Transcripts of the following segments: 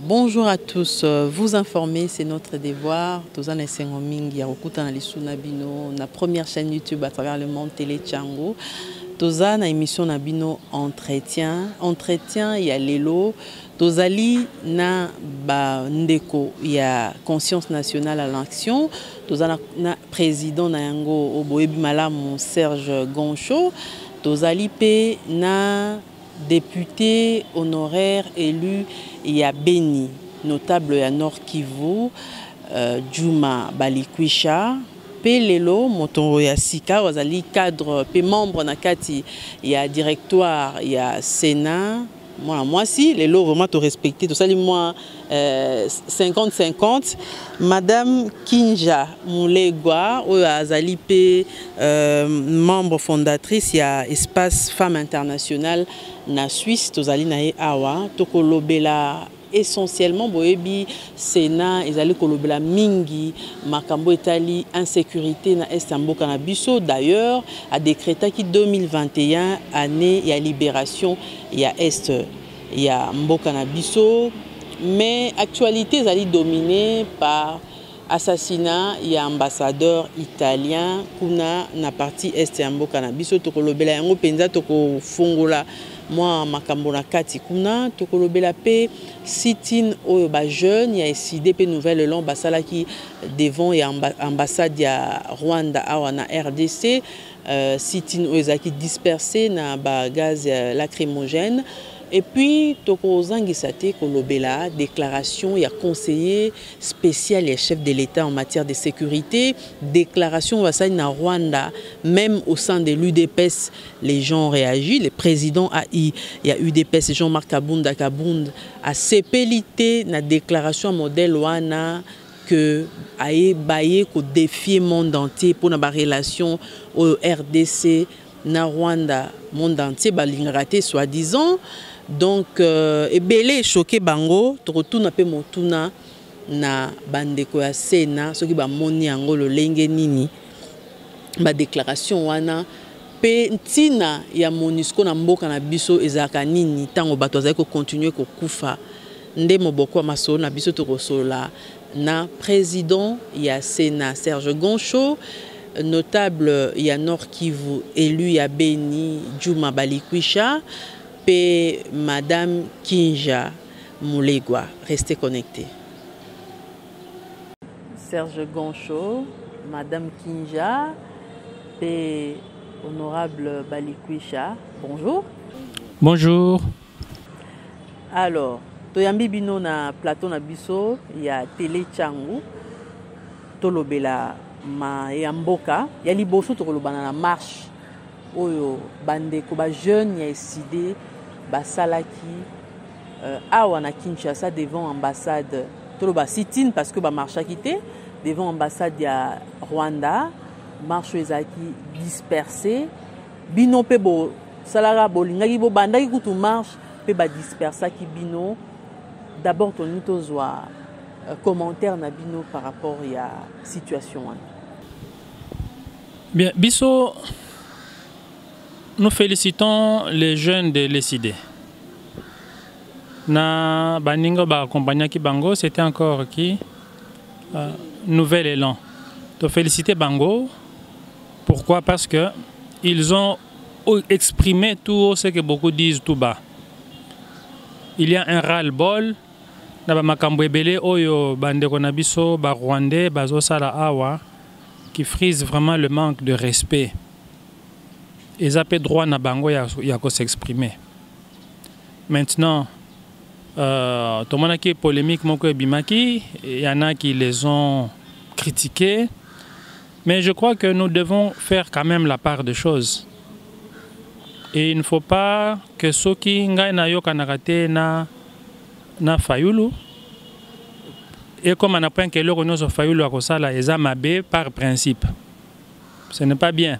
Bonjour à tous, vous informer c'est notre devoir. Tozana Sengomingi ya okuta na lisuna bino na première chaîne YouTube à travers le monde Télé Tchango. Tozana émission na bino entretien ya lelo. Tozali na ba ndeko ya conscience nationale à l'action. Tozana na président na yango Oboyebi Malamu Serge Goncho. Tozali pe na député honoraire élu ya Beni, notable ya Nord Kivu, Juma Balikwisha, pe lelo motongo ya sika wazali cadre pe membre na kati ya directoire ya Sénat. Moi si lelo vraiment te respecter tout ça moi 50-50. Madame Kinja Mulegwa azali pe membre fondatrice ya Espace Femmes Internationales na Suisse. Tozali na ye awa tokolobela essentiellement boyebi Sénat ezali kolobela mingi makambo etali insécurité na est ya mboka na biso. D'ailleurs a décrété ki 2021 année ya libération ya est ya mboka na biso, mais actualité ezali dominée par assassinat ya ambassadeur italien kuna na partie est ya mboka na biso. Tokolobela yango penza tokofungola moi makambo na kati kuna tokolobela pe sit-in oyo ba jeune ya décidé pe nouvelle long basala ki devant ya ambassade ya Rwanda awa na RDC, sit-in oyo ezaki dispersé na ba gaz lacrymogène. Et puis tokozangisa te kolobela déclaration ya conseiller spécial et chef de l'État en matière de sécurité, déclaration wasai na Rwanda. Même au sein de l'UDPS les gens ont réagi. Le président il y a UDPS Jean-Marc Kabunda a sepelité na déclaration modèle wana que aye baye ko défier monde entier pour na ba relation au RDC na Rwanda monde entier balingaraté soi-disant. Donc ebele choqué bango to retourna pe motuna na bandeko ya Sénat soki ba moni yango lo lenge nini ba déclaration wana pe ntina ya MONUSCO na mboka na biso ezaka nini tango bato azali ko continuer ko kufa nde moboko masolo na biso to kosola na président ya Sénat Serge Goncho, notable ya Nord Kivu élu ya Beni Juma Balikwisha pe Madame Kinja Mulegwa. Restez connectés. Serge Goncho, Madame Kinja pe Honorable Balikwisha. Bonjour. Bonjour. Alors, toyambi bino na plateau na biso ya Télé Tchango tolobela ma ya mboka ya liboso tokolobana na marche oyo bandeko ba jeune ya décidé basalaki awa na Kinshasa devant ambassade toloba sit-in parce que ba marchaki te devant ambassade ya Rwanda. Marche ezaki dispersé bino pe bo salara bolingaki bo bandaki kutu marche pe ba dispersaki bino. D'abord toni tozwa commentaire na bino par rapport ya situation wana. Bien, biso nous félicitons les jeunes de l'ECD. Na baningo ba accompagna ki bango, c'était encore qui nouvel élan. To féliciter bango. Pourquoi? Parce que ils ont exprimé tout ce que beaucoup disent tout bas. Il y a un ras-le-bol na ba makambo ebele oyo bandeko na biso ba Rwandais bazo sala awa qui frise vraiment le manque de respect. Ils ont droit na bango ya s'exprimer. Maintenant, tout le monde qui est polémique, il y en a qui les ont critiqués. Mais je crois que nous devons faire quand même la part des choses. Et il ne faut pas que ceux qui na yo kanakate na fayulu. Et comme on a point que l'on a fayulu à kosala ezamabe par principe. Ce n'est pas bien.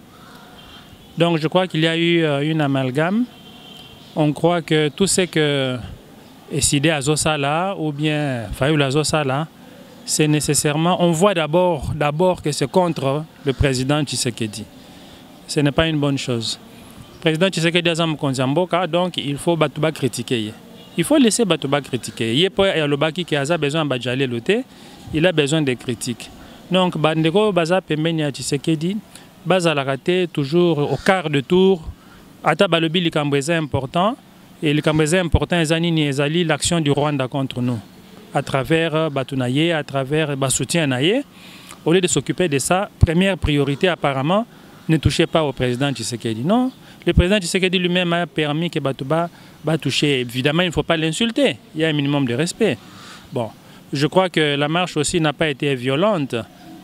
Donc je crois qu'il y a eu une amalgame. On croit que tout ce que décidé à Zosala ou bien Fayoul à Zosala, c'est nécessairement, on voit d'abord que c'est contre le président Tshisekedi. Ce n'est pas une bonne chose. Le président Tshisekedi a Konzamboka, donc il faut battre critiquer. Il faut laisser Batoba critiquer. Il y a le Baki qui a besoin de loter, il a besoin de critiques. Donc, Bandego, Baza, Pemenya, Tshisekedi, Baza la raté toujours au quart de tour. Ata Balobi, le Cambrésis important. Et le Cambrésis important, Ezali, l'action du Rwanda contre nous. À travers Batunaye, à travers soutien Naye. Au lieu de s'occuper de ça, première priorité apparemment, ne touchez pas au président Tshisekedi. Non, le président Tshisekedi lui-même a permis que Batouba va toucher. Évidemment, il ne faut pas l'insulter. Il y a un minimum de respect. Bon, je crois que la marche aussi n'a pas été violente.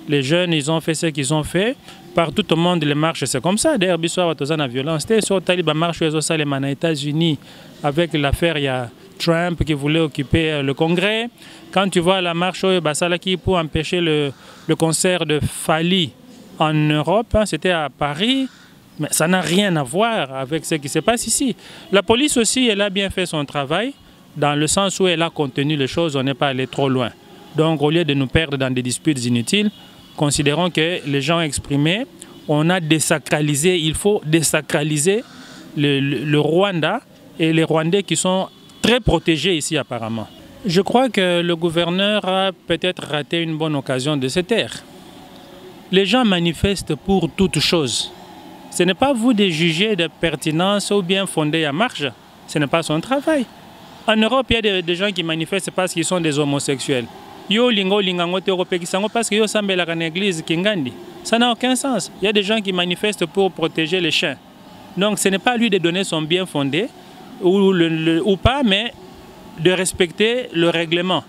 Les jeunes, ils ont fait ce qu'ils ont fait. Partout au monde, les marches, c'est comme ça. D'ailleurs, Bissau a la violence. C'était sur Taliban marche aux États-Unis avec l'affaire, il y a Trump qui voulait occuper le Congrès. Quand tu vois la marche au Basalaki pour empêcher le concert de Fali en Europe, hein, c'était à Paris, mais ça n'a rien à voir avec ce qui se passe ici. La police aussi, elle a bien fait son travail, dans le sens où elle a contenu les choses, on n'est pas allé trop loin. Donc au lieu de nous perdre dans des disputes inutiles, considérons que les gens exprimés, on a désacralisé, il faut désacraliser le Rwanda et les Rwandais qui sont très protégés ici apparemment. Je crois que le gouverneur a peut-être raté une bonne occasion de se taire. Les gens manifestent pour toute chose. Ce n'est pas vous de juger de pertinence ou bien fonder à marche. Ce n'est pas son travail. En Europe, il y a des gens qui manifestent parce qu'ils sont des homosexuels. Yo lingo lingango teoropekissango parce que yo sambela kan église kingandi. Ça n'a aucun sens. Il y a des gens qui manifestent pour protéger les chiens. Donc ce n'est pas à lui de donner son bien fondé ou pas, mais de respecter le règlement,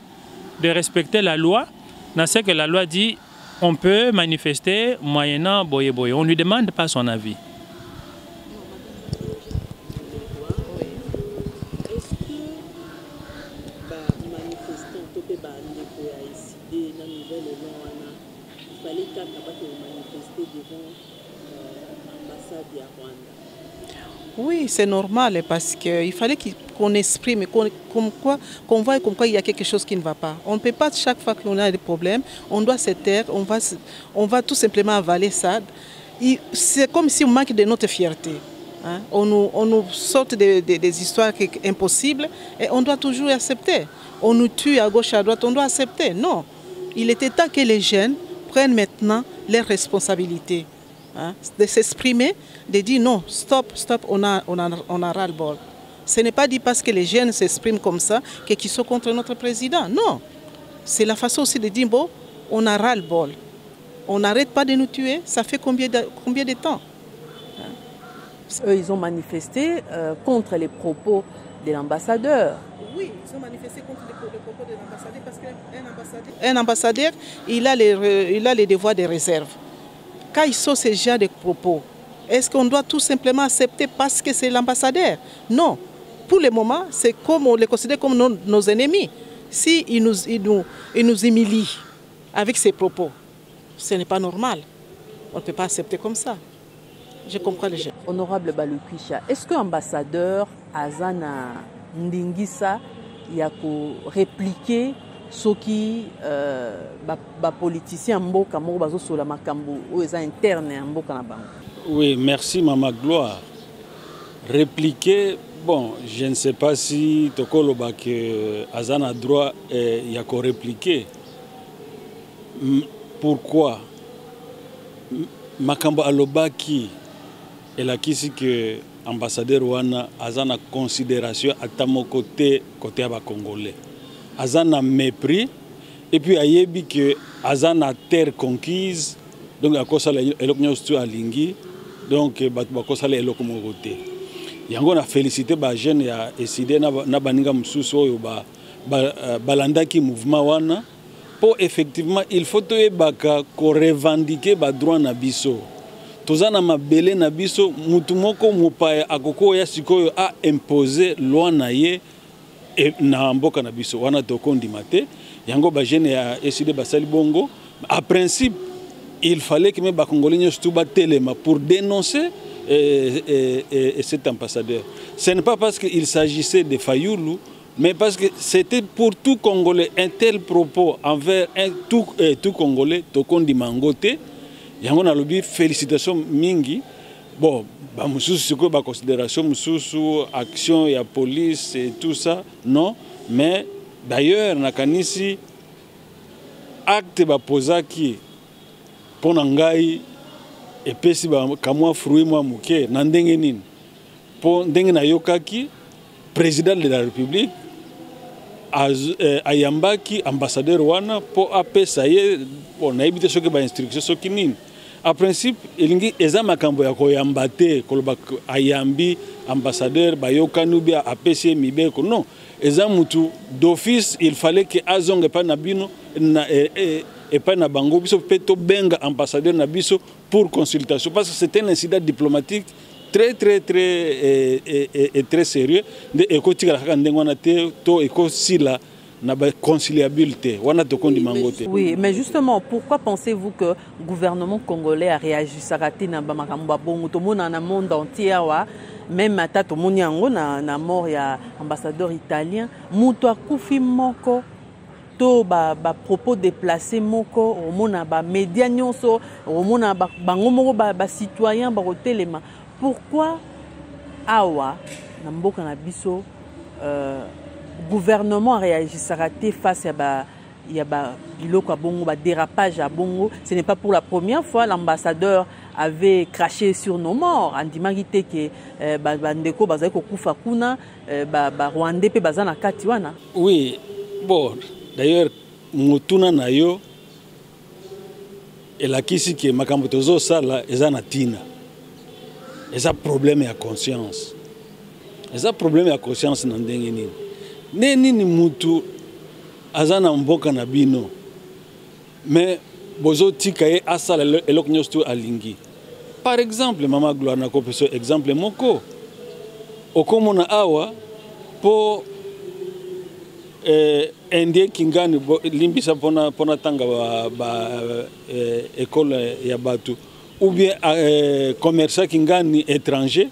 de respecter la loi. Dans ce que la loi dit, on peut manifester moyennant boye boye. On ne lui demande pas son avis. Oui, c'est normal parce qu'il fallait qu'on exprime, qu'on voit comme quoi il y a quelque chose qui ne va pas. On ne peut pas, chaque fois que l'on a des problèmes, on doit se taire, on va tout simplement avaler ça. C'est comme si on manque de notre fierté. Hein? On nous sort des histoires impossibles et on doit toujours accepter. On nous tue à gauche, à droite, on doit accepter. Non, il était temps que les jeunes prennent maintenant leurs responsabilités. Hein, de s'exprimer, de dire non, stop, on a ras-le-bol. Ce n'est pas dit parce que les jeunes s'expriment comme ça qu'ils sont contre notre président. Non, c'est la façon aussi de dire bon, on a ras-le-bol. On n'arrête pas de nous tuer, ça fait combien de temps? Hein? Eux, ils ont manifesté contre les propos de l'ambassadeur. Oui, ils ont manifesté contre les propos de l'ambassadeur parce qu'un ambassadeur, il a les devoirs de réserve. Quand ils sont ces gens de propos, est-ce qu'on doit tout simplement accepter parce que c'est l'ambassadeur? Non. Pour le moment, c'est comme on les considère comme nos ennemis. Si ils nous humilient avec ces propos, ce n'est pas normal. On ne peut pas accepter comme ça. Je comprends les gens. Honorable Balukwisha, est-ce que l'ambassadeur Azana Ndingisa y a répliqué ce qui politicien mboka moko bazo sola makambo ou les internes mboka na bango? Oui, merci Mama Gloire. Répliquer, bon, je ne sais pas si Tokolo que Azana a droit y a qu'à répliquer. Pourquoi makambo alobaki et la kisi que ambassadeur wana Azana considération à tamo côté à Congolais. Azana mépris et puis ayebi que Azana terre conquise donc à cause de l'opinion alingi donc bakosa la eloko mokote yango na félicité ba jeune ya décidé na baninga mususu oyo balandaki mouvement wana pour effectivement il faut to ebaka ko revendiquer ba droit na biso tozana mabele na biso mutu moko mopaya akoko ya sikoyo a imposer loi na ye na mboka na biso wana tokondima te yango ba jeune ya décidé basali bongo à principe il fallait que mes Congolais nyonso batelema pour dénoncer cet ambassadeur. Ce n'est pas parce qu'il s'agissait de Fayoulou, mais parce que c'était pour tout Congolais un tel propos envers tout Congolais, Tokondi Mangote. Yango na lobi félicitations mingi. Bon, Bah, c'est quoi, considération, action, il y a police et tout ça, non. Mais d'ailleurs, nakanisi acte ba posaki pour nangai et puis si ba kamwa fruit moi muke nandenge nini pour ndenge na yokaki président de la République ayambaki ambassadeur wana pour apesa ye on a évité ce que ba instruction ce qui nini. En principe, il y a makambo ya koyamba te koloba ayambi ambassadeur bayokanu bia apesi mibeko non eza mutu d'office il fallait que azonge pa na bino na et pas na bango biso peto benga ambassadeur na biso pour consultation parce que c'était un incident diplomatique très sérieux de ekoti kala ndengwana te to ekosila na conciliabilité wana to kondi mangote. Oui, mais justement, pourquoi pensez-vous que le gouvernement congolais a réagi sarati na makambo bongo to mona na monde entier wa même ata to moni yango na mort ya ambassadeur italien muto akufi moko to ba propos déplacés moko o mona ba média nyonso o mona bango moko ba citoyen ba rotelema. Pourquoi awa na mboka na biso gouvernement a réagi sarati face à biloko à bongo, dérapage à bongo. Ce n'est pas pour la première fois l'ambassadeur avait craché sur nos morts. Andimagité que bandeko bazako kufa kuna Rwandais pe bazana katiwana. Oui, bon, d'ailleurs mutuna nayo et la kisi que makambo tozo sala ezana tina. Eza problème ya conscience. Eza problème ya conscience na ndenge nini. Neni mutu azana mboka na bino mais bozo tika ye asala eloko nyosto alingi. Par exemple mama Gloire na kopeso exemple moko okomona awa po indien kingani limbisa pona tanga école ya batu ou bien commerçant kingani étranger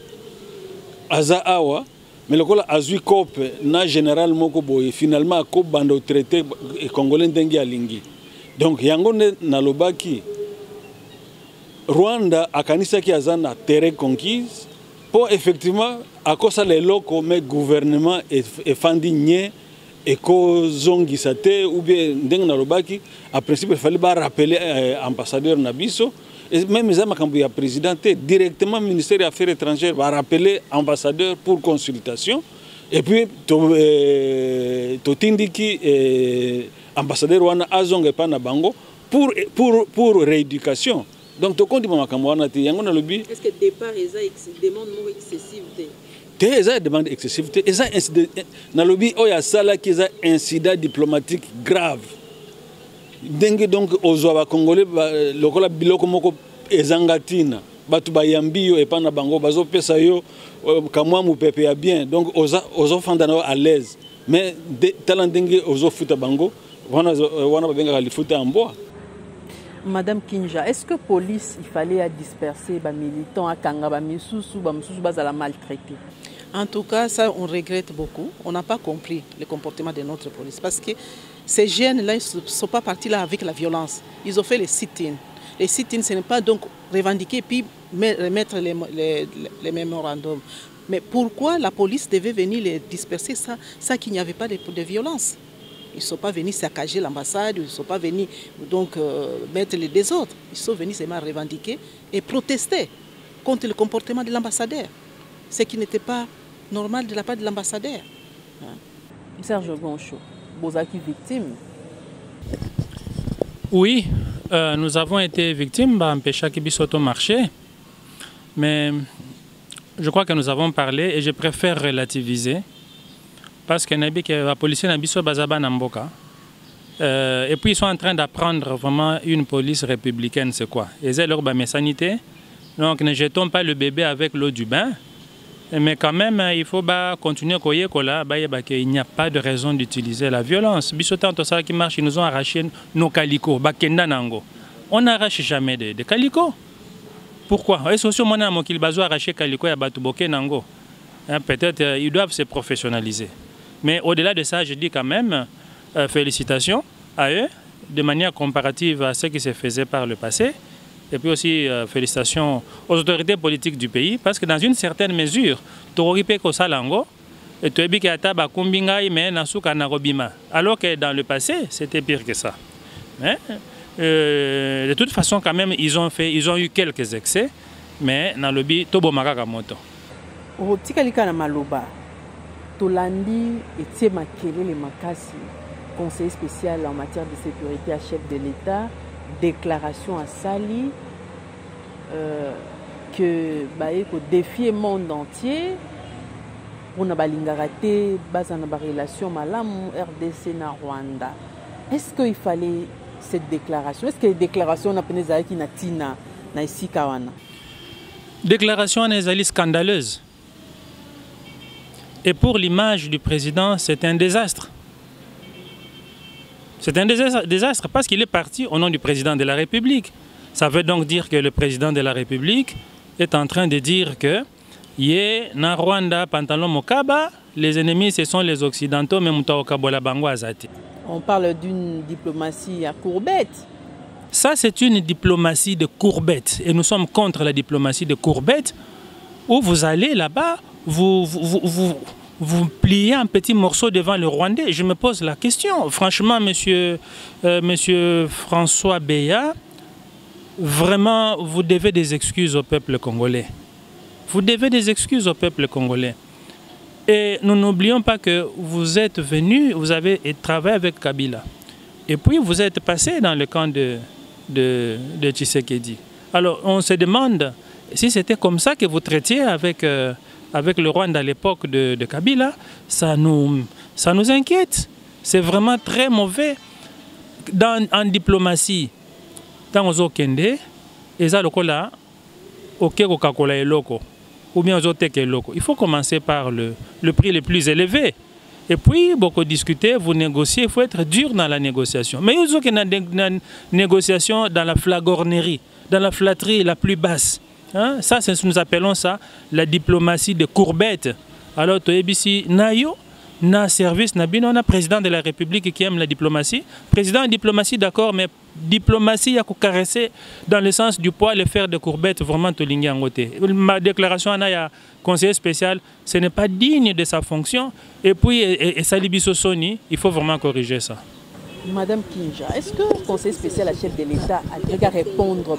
aza awa mais le col azui cope na général moko boye finalement ko bando traité congolais ndengi alingi donc yango na lobaki Rwanda akanisa ki azana terre conquise pour effectivement à cause les locaux mais gouvernement et fandi nye et ko zongi sate ou bien ndeng na lobaki à principe il fallait ba rappeler ambassadeur nabiso et même les makambo ya président directement ministère des Affaires étrangères va rappeler ambassadeur pour consultation et puis to tindiki ambassadeur wana azonge pa na bango pour rééducation donc to kondi makambo wana te yango na lobi est-ce que départ eza demande mo excessive te eza demande excessive te eza incident na lobi oya sala ki eza incident diplomatique grave dengue donc ozwa ba congolais lokola biloko moko ezangatina batu bayambi yo epana bango bazo pesa yo kamwa mu pepe ya bien donc ozo fandana à l'aise mais talent dengue ozo futa bango wana ba benga lifuta amboa. Madame Kinja, est-ce que police il fallait disperser les militants à Kanga ba misusu bazala maltraité? En tout cas, ça on regrette beaucoup. On n'a pas compris le comportement de notre police parce que ces jeunes-là, ils ne sont pas partis là avec la violence. Ils ont fait les sit-ins. Les sit-ins, ce n'est pas donc revendiquer puis remettre les mémorandums. Mais pourquoi la police devait venir les disperser ça qu'il n'y avait pas de violence? Ils ne sont pas venus saccager l'ambassade, ils ne sont pas venus donc, mettre les désordres. Ils sont venus seulement revendiquer et protester contre le comportement de l'ambassadeur. Ce qui n'était pas normal de la part de l'ambassadeur. Serge Goncho. Bozaki victime? Oui, nous avons été victimes d'empêcher qu'il puisse marché. Mais je crois que nous avons parlé et je préfère relativiser parce que la police n'a pas bazaba namboka. Et puis ils sont en train d'apprendre vraiment une police républicaine, c'est quoi? Et c'est leur sanité. Donc ne jetons pas le bébé avec l'eau du bain. Mais quand même, il faut continuer à courir qu'il n'y a pas de raison d'utiliser la violence. Bissotant, tout ça qui marche, ils nous ont arraché nos calicots. On n'arrache jamais de calicots. Pourquoi? Est-ce que mon ami qui a arraché calicots et batuboké nango? Peut-être ils doivent se professionnaliser. Mais au-delà de ça, je dis quand même félicitations à eux, de manière comparative à ce qui se faisait par le passé. Et puis aussi, félicitations aux autorités politiques du pays, parce que dans une certaine mesure, Toripe Kosalango, et alors que dans le passé, c'était pire que ça. Mais, de toute façon, quand même, ils ont eu quelques excès, mais dans le but, Tobo Marakamoto. Tolandi et Makelele Makasi, conseiller spécial en matière de sécurité à chef de l'État, déclaration à Sali que défier le monde entier pour na balingaraté base na relation malam RDC na Rwanda. Est-ce qu'il fallait cette déclaration? Est-ce que les déclarations na peneza qui na tina na ici kawana? Déclaration na scandaleuse. Et pour l'image du président, c'est un désastre. C'est un désastre parce qu'il est parti au nom du président de la République. Ça veut donc dire que le président de la République est en train de dire que na Rwanda, pantalon mokaba, les ennemis ce sont les Occidentaux, mais mutaokabola bango azati. On parle d'une diplomatie à courbette. Ça, c'est une diplomatie de courbette. Et nous sommes contre la diplomatie de courbette où vous allez là-bas, vous pliez un petit morceau devant le Rwandais. Je me pose la question. Franchement, monsieur François Beya, vraiment, vous devez des excuses au peuple congolais. Vous devez des excuses au peuple congolais. Et nous n'oublions pas que vous êtes venu, vous avez travaillé avec Kabila. Et puis vous êtes passé dans le camp de Tshisekedi. Alors on se demande si c'était comme ça que vous traitiez avec le Rwanda à l'époque de Kabila, ça nous inquiète. C'est vraiment très mauvais. En diplomatie, dans les Okende, ou bien il faut commencer par le prix le plus élevé. Et puis, beaucoup discuter, vous négocier, il faut être dur dans la négociation. Mais il y a une négociation dans la flagornerie, dans la flatterie la plus basse. Hein? Ça, nous appelons ça la diplomatie de courbette. Alors, ici, na service, na président de la République qui aime la diplomatie. Président de diplomatie, d'accord, mais diplomatie, il y a qu'à caresser dans le sens du poids, le faire de courbette, vraiment tout l'ingé en côté. Ma déclaration à conseiller spécial, ce n'est pas digne de sa fonction. Et puis, et Salibiso Soni, il faut vraiment corriger ça. Madame Kinja, est-ce que le conseiller spécial à chef de l'État a déjà répondre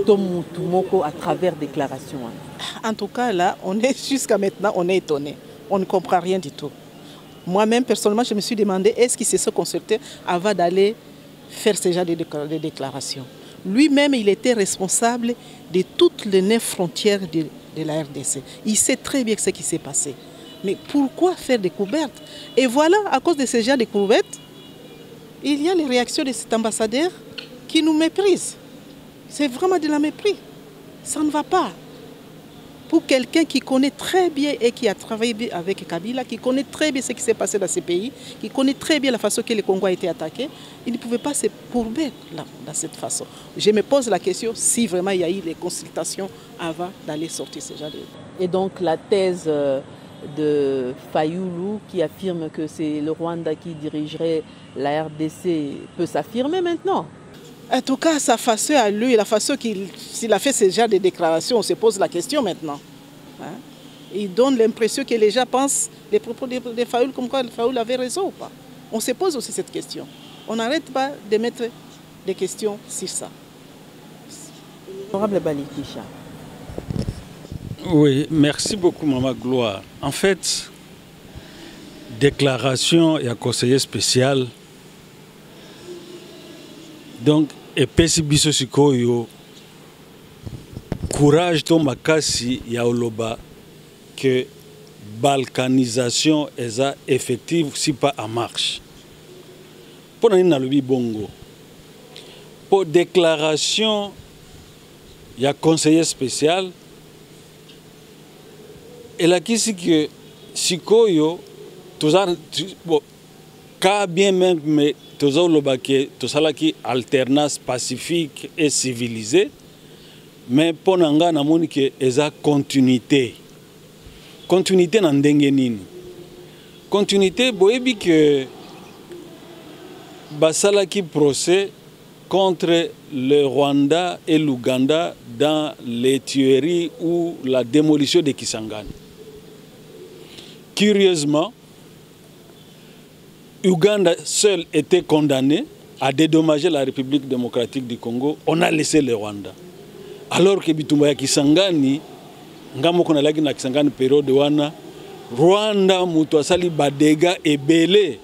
Tomoko à travers déclaration? En tout cas, là, jusqu'à maintenant, on est étonné. On ne comprend rien du tout. Moi-même, personnellement, je me suis demandé, est-ce qu'il s'est se consulté avant d'aller faire ce genre de déclarations? Lui-même, il était responsable de toutes les 9 frontières de la RDC. Il sait très bien ce qui s'est passé. Mais pourquoi faire des couvertes? Et voilà, à cause de ce genre de couvertes, il y a les réactions de cet ambassadeur qui nous méprise. C'est vraiment de la mépris. Ça ne va pas. Pour quelqu'un qui connaît très bien et qui a travaillé avec Kabila, qui connaît très bien ce qui s'est passé dans ces pays, qui connaît très bien la façon que le Congo a été attaqué, il ne pouvait pas se courber dans cette façon. Je me pose la question si vraiment il y a eu les consultations avant d'aller sortir ce genre de... Et donc la thèse de Fayoulou qui affirme que c'est le Rwanda qui dirigerait la RDC peut s'affirmer maintenant? En tout cas, sa façon à lui, la façon s'il a fait ce genre de déclaration, on se pose la question maintenant. Hein? Il donne l'impression que les gens pensent les propos de Fayoulou comme quoi Fayoulou avait raison ou pas. On se pose aussi cette question. On n'arrête pas de mettre des questions sur ça. Honorable Balikisha. Oui, merci beaucoup, Maman Gloire. En fait, déclaration et conseiller spécial. Donc, et pesi biso sikoyo courage to makasi ya oloba que balkanisation est effective si pas en marche. Pour nani na lobi bongo. Pour déclaration ya conseiller spécial et la kisi que sikoyo bon ka bien même mais tosalaki alternance pacifique et civilisée, mais pour nanga namoni que eza continuité na ndenge nini continuité boyebi que basalaki procès contre le Rwanda et l'Ouganda dans les tueries ou la démolition de Kisangani. Curieusement, Ouganda seul était condamné à dédommager la République démocratique du Congo. On a laissé le Rwanda. Alors que Bitumba ya Kisangani, ngamo kona lagi na Kisangani période wana, Rwanda mutu asali badega ebele.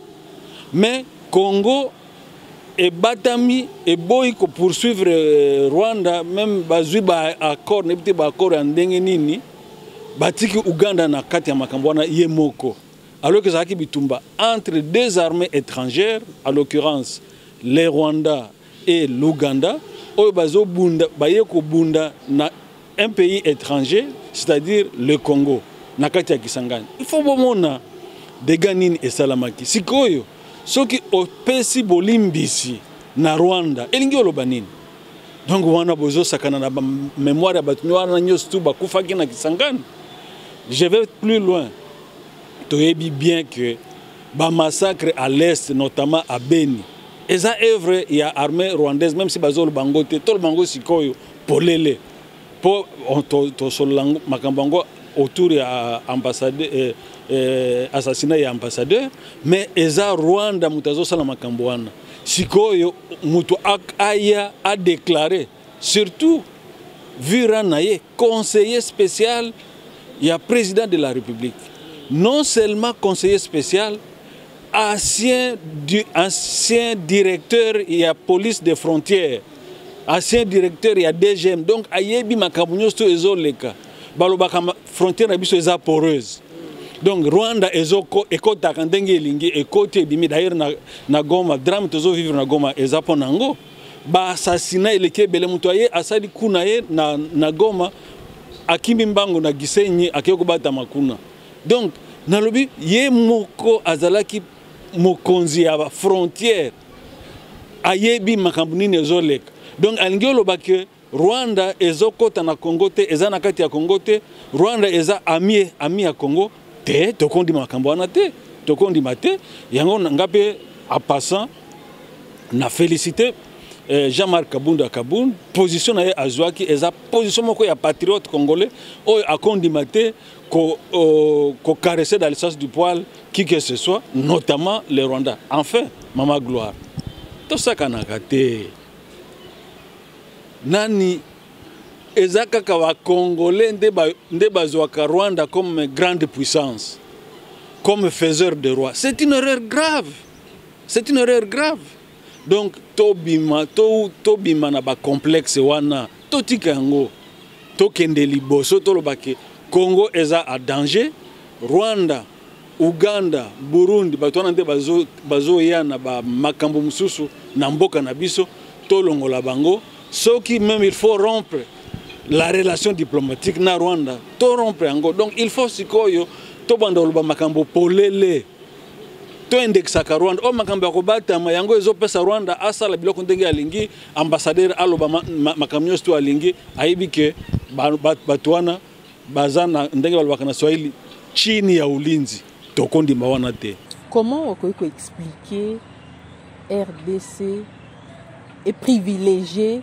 Mais Congo et Batami et boy ko poursuivre Rwanda, même bazui ba accord, nebite ba accord ya ndenge nini, batiki Ouganda na kati ya makambo wana yemoko. Alors que Zaki Bitumba, entre deux armées étrangères, en l'occurrence les Rwanda et l'Ouganda, na un pays étranger, c'est-à-dire le Congo, Nakati Kisangani. Il faut que des ganines et salamaki. Si koyo, ceux qui ont pesi bolimbisi na Rwanda, elingi olobanini. Donc wana bozo sakana na mémoire ya batu wana nyostu bakufaki na Kisangani. Je vais plus loin. Tu bien que le massacre à l'est, notamment à Beni, et ça œuvre, il y a armée rwandaise, même si bazol bango te, tout le bango sikoyo pour l'élé, pour makambango autour de l'ambassadeur, assassinat et ambassadeur, mais eza Rwanda mutazo sala makamboana. Sikoyo mutu aya a déclaré, surtout Viranaye, conseiller spécial, il y a président de la République. Non seulement conseiller spécial, ancien directeur, il y a police des frontières, ancien directeur, il y a DGM. Donc, ayebi makabunyo sto ezo leka. Balobaka frontière na biso eza poreuse. Donc, Rwanda ezo ekota kandenge lingi ekoti bimi d'ailleurs na Goma, drame tozo vivre na Goma eza ponango. Ba assassinat eleke bele mutoye asadi kunaye na Goma akimbi mbango na Gisenyi akiyoko bata makuna. Donc, nalobi ye moko azalaki mokonzi ya frontière ayebi makambu nini ezoleka. Donc alingi oloba ke Rwanda ezokota na Congo te, eza na kati ya Congo te, Rwanda eza ami ya Congo te, tokondi makambu wana te, tokondi mate. Yango ngape a passant na félicité Jean-Marc Kabunda Kabound, position na ye azwaki eza position moko ya patriote congolais oyo akondi mate ko caresser dans le sens du poil qui que ce soit, notamment les Rwandais. Enfin, Mama Gloire, tout ça qu'on a gâté. Nani ezaka kawa Congolais nde bazwaka Rwanda comme grande puissance, comme faiseur de roi. C'est une erreur grave. C'est une erreur grave. Donc tobima na ba complexe wana totika yango tokende liboso tolobake Congo eza a danger, Rwanda, Ouganda, Burundi, batwana nde bazo yana ba makambo mususu na mboka na biso tolongola bango. Soki même il faut rompre la relation diplomatique na Rwanda, to rompre yango. Donc il faut sikoyo to bandoloba makambo polele. To indexaka Rwanda o makambo ya kobata yango ezopesa Rwanda asala biloko ndenge alingi ambassadeur aloba makamyo sto alingi ayibi ke batwana bazana ndenge balobaka na Swahili chini ya ulinzi tokondi mawana te. Comment on peut expliquer RDC et privilégier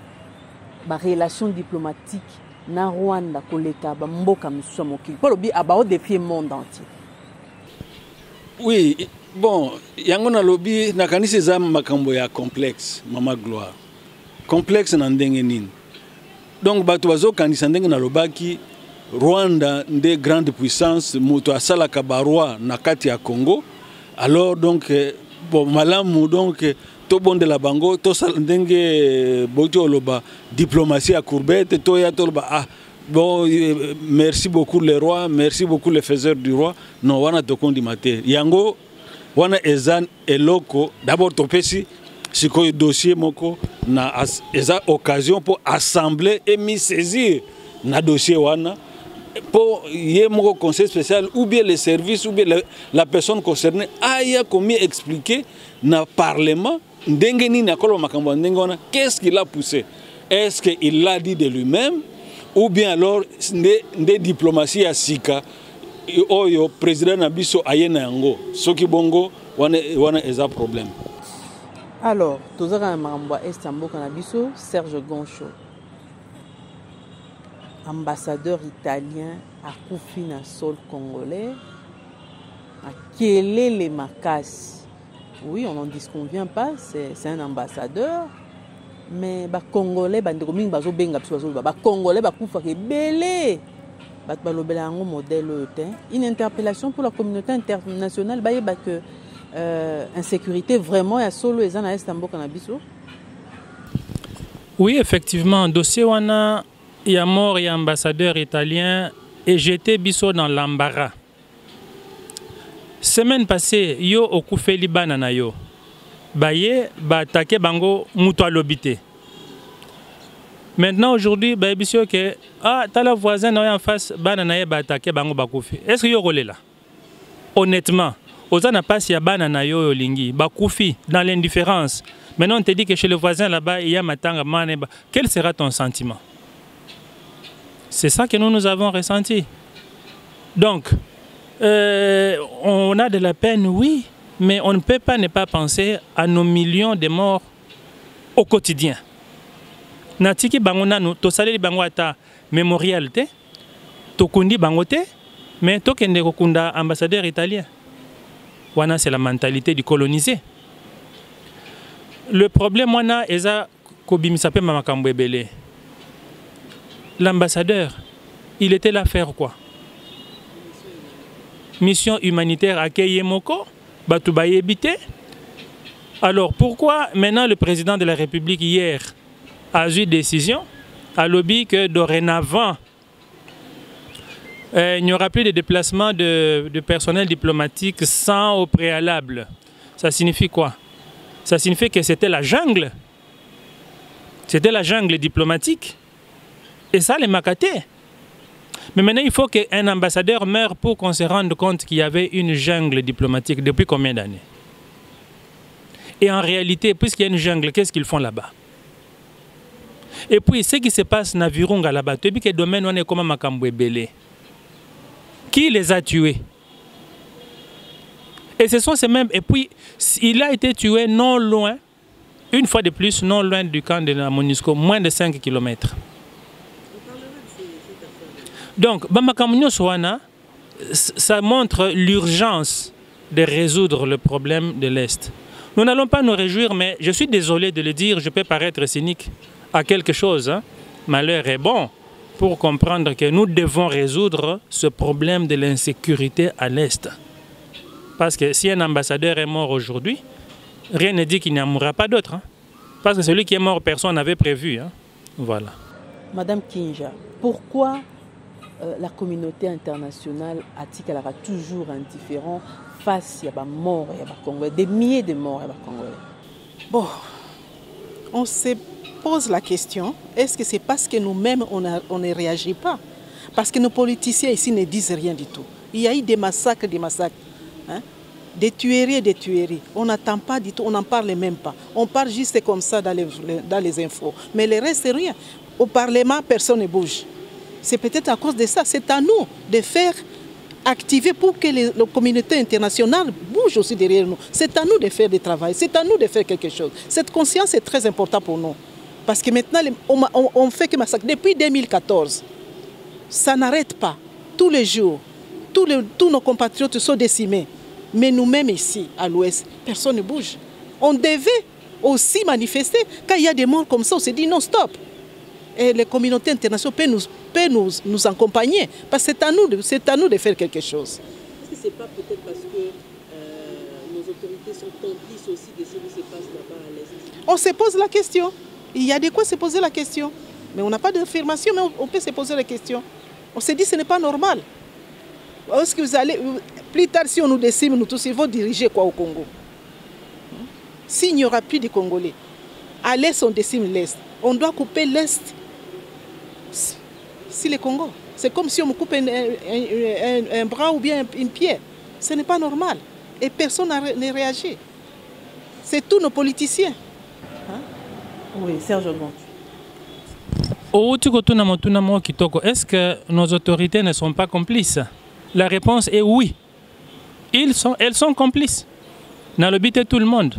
ma relation diplomatique na Rwanda koleka ba mboka misusu mokili pour lobi aba défier monde entier? Oui, bon, yango na lobi na kanisi za makambo ya complexe, Mama Gloire. Complexe na ndenge nini. Donc bato bazo kanisa ndenge na lobaki Rwanda nde grande puissance moto asala kabarwa na kati ya Congo. Alors donc bon malamu donc to bonde la bango to sala ndenge boto loba diplomatie à courbette to ya to loba ah bon merci beaucoup les rois, merci beaucoup les faiseurs du roi. Non wana to kondi mate. Yango wana ezan eloko d'abord topesi sikoyo dossier moko na eza occasion pour assembler et mi saisir na dossier wana pour y mon conseil spécial ou bien les services ou bien la personne concernée aya commis expliquer na parlement ndengeni na kolo makambo ndengona qu'est-ce qui l'a poussé, est-ce qu'il l'a dit de lui-même ou bien alors des diplomatie ya sika oyo président na biso ayena yango soki bongo wana eza problème. Alors, tozaka mamba estambo kanabiso Serge Goncho, ambassadeur italien à Koufi na sol congolais, à Kelele Makasi. Oui, on n'en disconvient pas, c'est un ambassadeur, mais les Congolais, les Congolais, une interpellation pour la communauté internationale, que insécurité vraiment à solo et à Istanbul Canabiso. Oui, effectivement, dossier wana il y a mort et ambassadeur italien et j'étais biso dans l'embarras. Semaine passée, yo okufe libana na yo. Baye ba attaqué bango muto lobité. Maintenant aujourd'hui, ba biso que t'as la voisin en face banana ba attaqué bango bakufi. Est-ce que yo rolé là? Honnêtement, oza na pas si ya banana yo lingi bakufi dans l'indifférence. Maintenant on te dit que chez le voisin là-bas il y a matanga mane. Quel sera ton sentiment? C'est ça que nous avons ressenti. Donc on a de la peine, oui, mais on ne peut pas ne pas penser à nos millions de morts au quotidien. Natiki bango nanu to saleli bango ata mémorial te, to kundi bango te, mais to kende kokunda ambassadeur italien. Wana c'est la mentalité du colonisé. Le problème wana eza kobimisa pe mamakambo ebele. L'ambassadeur, il était là faire quoi? Mission humanitaire à Keyemoko, Batoubaye habité. Alors pourquoi maintenant le président de la République hier a eu décision à lobby que dorénavant il n'y aura plus de déplacement de personnel diplomatique sans au préalable? Ça signifie quoi? Ça signifie que c'était la jungle. C'était la jungle diplomatique. Et ça les macatés. Mais maintenant, il faut qu'un ambassadeur meure pour qu'on se rende compte qu'il y avait une jungle diplomatique depuis combien d'années? Et en réalité, puisqu'il y a une jungle, qu'est-ce qu'ils font là-bas? Et puis, ce qui se passe dans Virunga là-bas, tu sais que le domaine on est comme Makambwe Belé. Qui les a tués? Et ce sont ces mêmes. Et puis, il a été tué non loin, une fois de plus, non loin du camp de la MONUSCO, moins de 5 km. Donc, ça montre l'urgence de résoudre le problème de l'Est. Nous n'allons pas nous réjouir, mais je suis désolé de le dire, je peux paraître cynique à quelque chose. Hein. Malheur est bon pour comprendre que nous devons résoudre ce problème de l'insécurité à l'Est. Parce que si un ambassadeur est mort aujourd'hui, rien ne dit qu'il n'y en aura pas d'autre. Hein. Parce que celui qui est mort, personne n'avait prévu. Hein. Voilà. Madame Kinja, pourquoi la communauté internationale a toujours indifférent face à des morts et à Congolais, des milliers de morts et à Congolais? Bon, on se pose la question, est-ce que c'est parce que nous-mêmes on ne réagit pas? Parce que nos politiciens ici ne disent rien du tout. Il y a eu des massacres, hein? Des tueries. On n'attend pas du tout, on n'en parle même pas. On parle juste comme ça dans les infos. Mais le reste, c'est rien. Au Parlement, personne ne bouge. C'est peut-être à cause de ça. C'est à nous de faire activer pour que la communauté internationale bouge aussi derrière nous. C'est à nous de faire du travail. C'est à nous de faire quelque chose. Cette conscience est très importante pour nous. Parce que maintenant, on fait que massacre. Depuis 2014, ça n'arrête pas. Tous les jours, tous nos compatriotes sont décimés. Mais nous-mêmes ici, à l'Ouest, personne ne bouge. On devait aussi manifester. Quand il y a des morts comme ça, on se dit non, stop. Et les communautés internationales peuvent nous accompagner. Parce que c'est à nous de faire quelque chose. Est-ce que ce n'est pas peut-être parce que nos autorités sont complices aussi de ce qui se passe là-bas à l'Est? On se pose la question. Il y a de quoi se poser la question. Mais on n'a pas d'affirmation, mais on peut se poser la question. On se dit que ce n'est pas normal. Est-ce que vous allez... Plus tard, si on nous décime, nous tous, il faut diriger quoi au Congo? S'il n'y aura plus de Congolais, à l'Est, on décime l'Est. On doit couper l'Est. Si le Congo, c'est comme si on me coupe un bras ou bien une pierre. Ce n'est pas normal. Et personne ne réagit. C'est tous nos politiciens. Hein? Oui, Serge Goncho. Est-ce que nos autorités ne sont pas complices? La réponse est oui. Elles sont complices. Dans le but de tout le monde.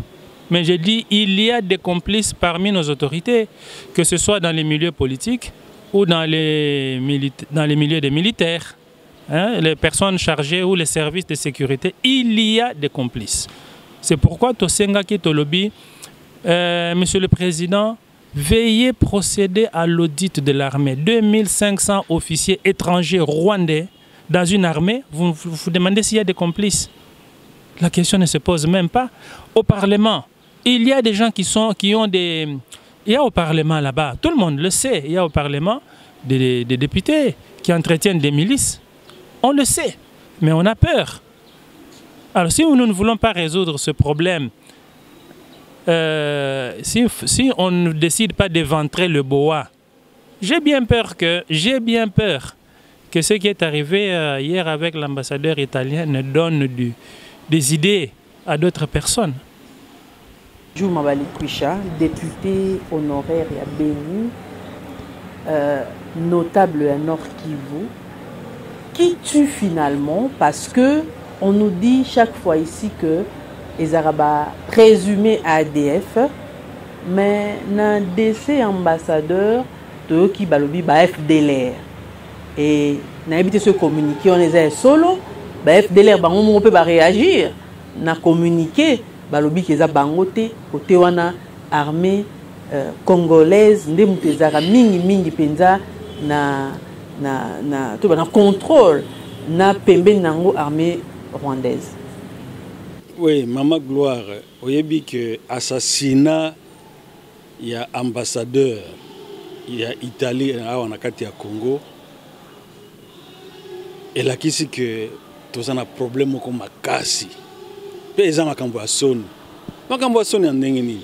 Mais j'ai dit, il y a des complices parmi nos autorités, que ce soit dans les milieux politiques ou dans les milieux des militaires, hein, les personnes chargées ou les services de sécurité. Il y a des complices. C'est pourquoi Tosenga Kitolobi, Monsieur le Président, veuillez procéder à l'audit de l'armée. 2500 officiers étrangers rwandais dans une armée, vous vous demandez s'il y a des complices. La question ne se pose même pas. Au Parlement, il y a des gens qui ont des... Il y a au Parlement là-bas, tout le monde le sait, il y a au Parlement des députés qui entretiennent des milices. On le sait, mais on a peur. Alors si nous ne voulons pas résoudre ce problème, si on ne décide pas d'éventrer le boa, j'ai bien peur que ce qui est arrivé hier avec l'ambassadeur italien ne donne des idées à d'autres personnes. Jour Mabali Kwisha, député honoraire à Béni, notable à Nord Kivu, qui tue finalement parce que on nous dit chaque fois ici que les Arabes présumés à ADF, mais un décès ambassadeur de qui balobi ba FDLR et n'a habité se communiquer on est solo ba FDLR ba on peut pas réagir na communiquer balobi keza bangote côté wana armée congolaise ndemutezaka mingi penza na to ba na contrôle na pembe nango armée rwandaise. Oui, Maman Gloire, oyebi que assassinat il y a ambassadeur il y a Italie na kati ya Congo et là kisi que tous un problème ko makasi pe eza makambo ya soni ya ndenge nini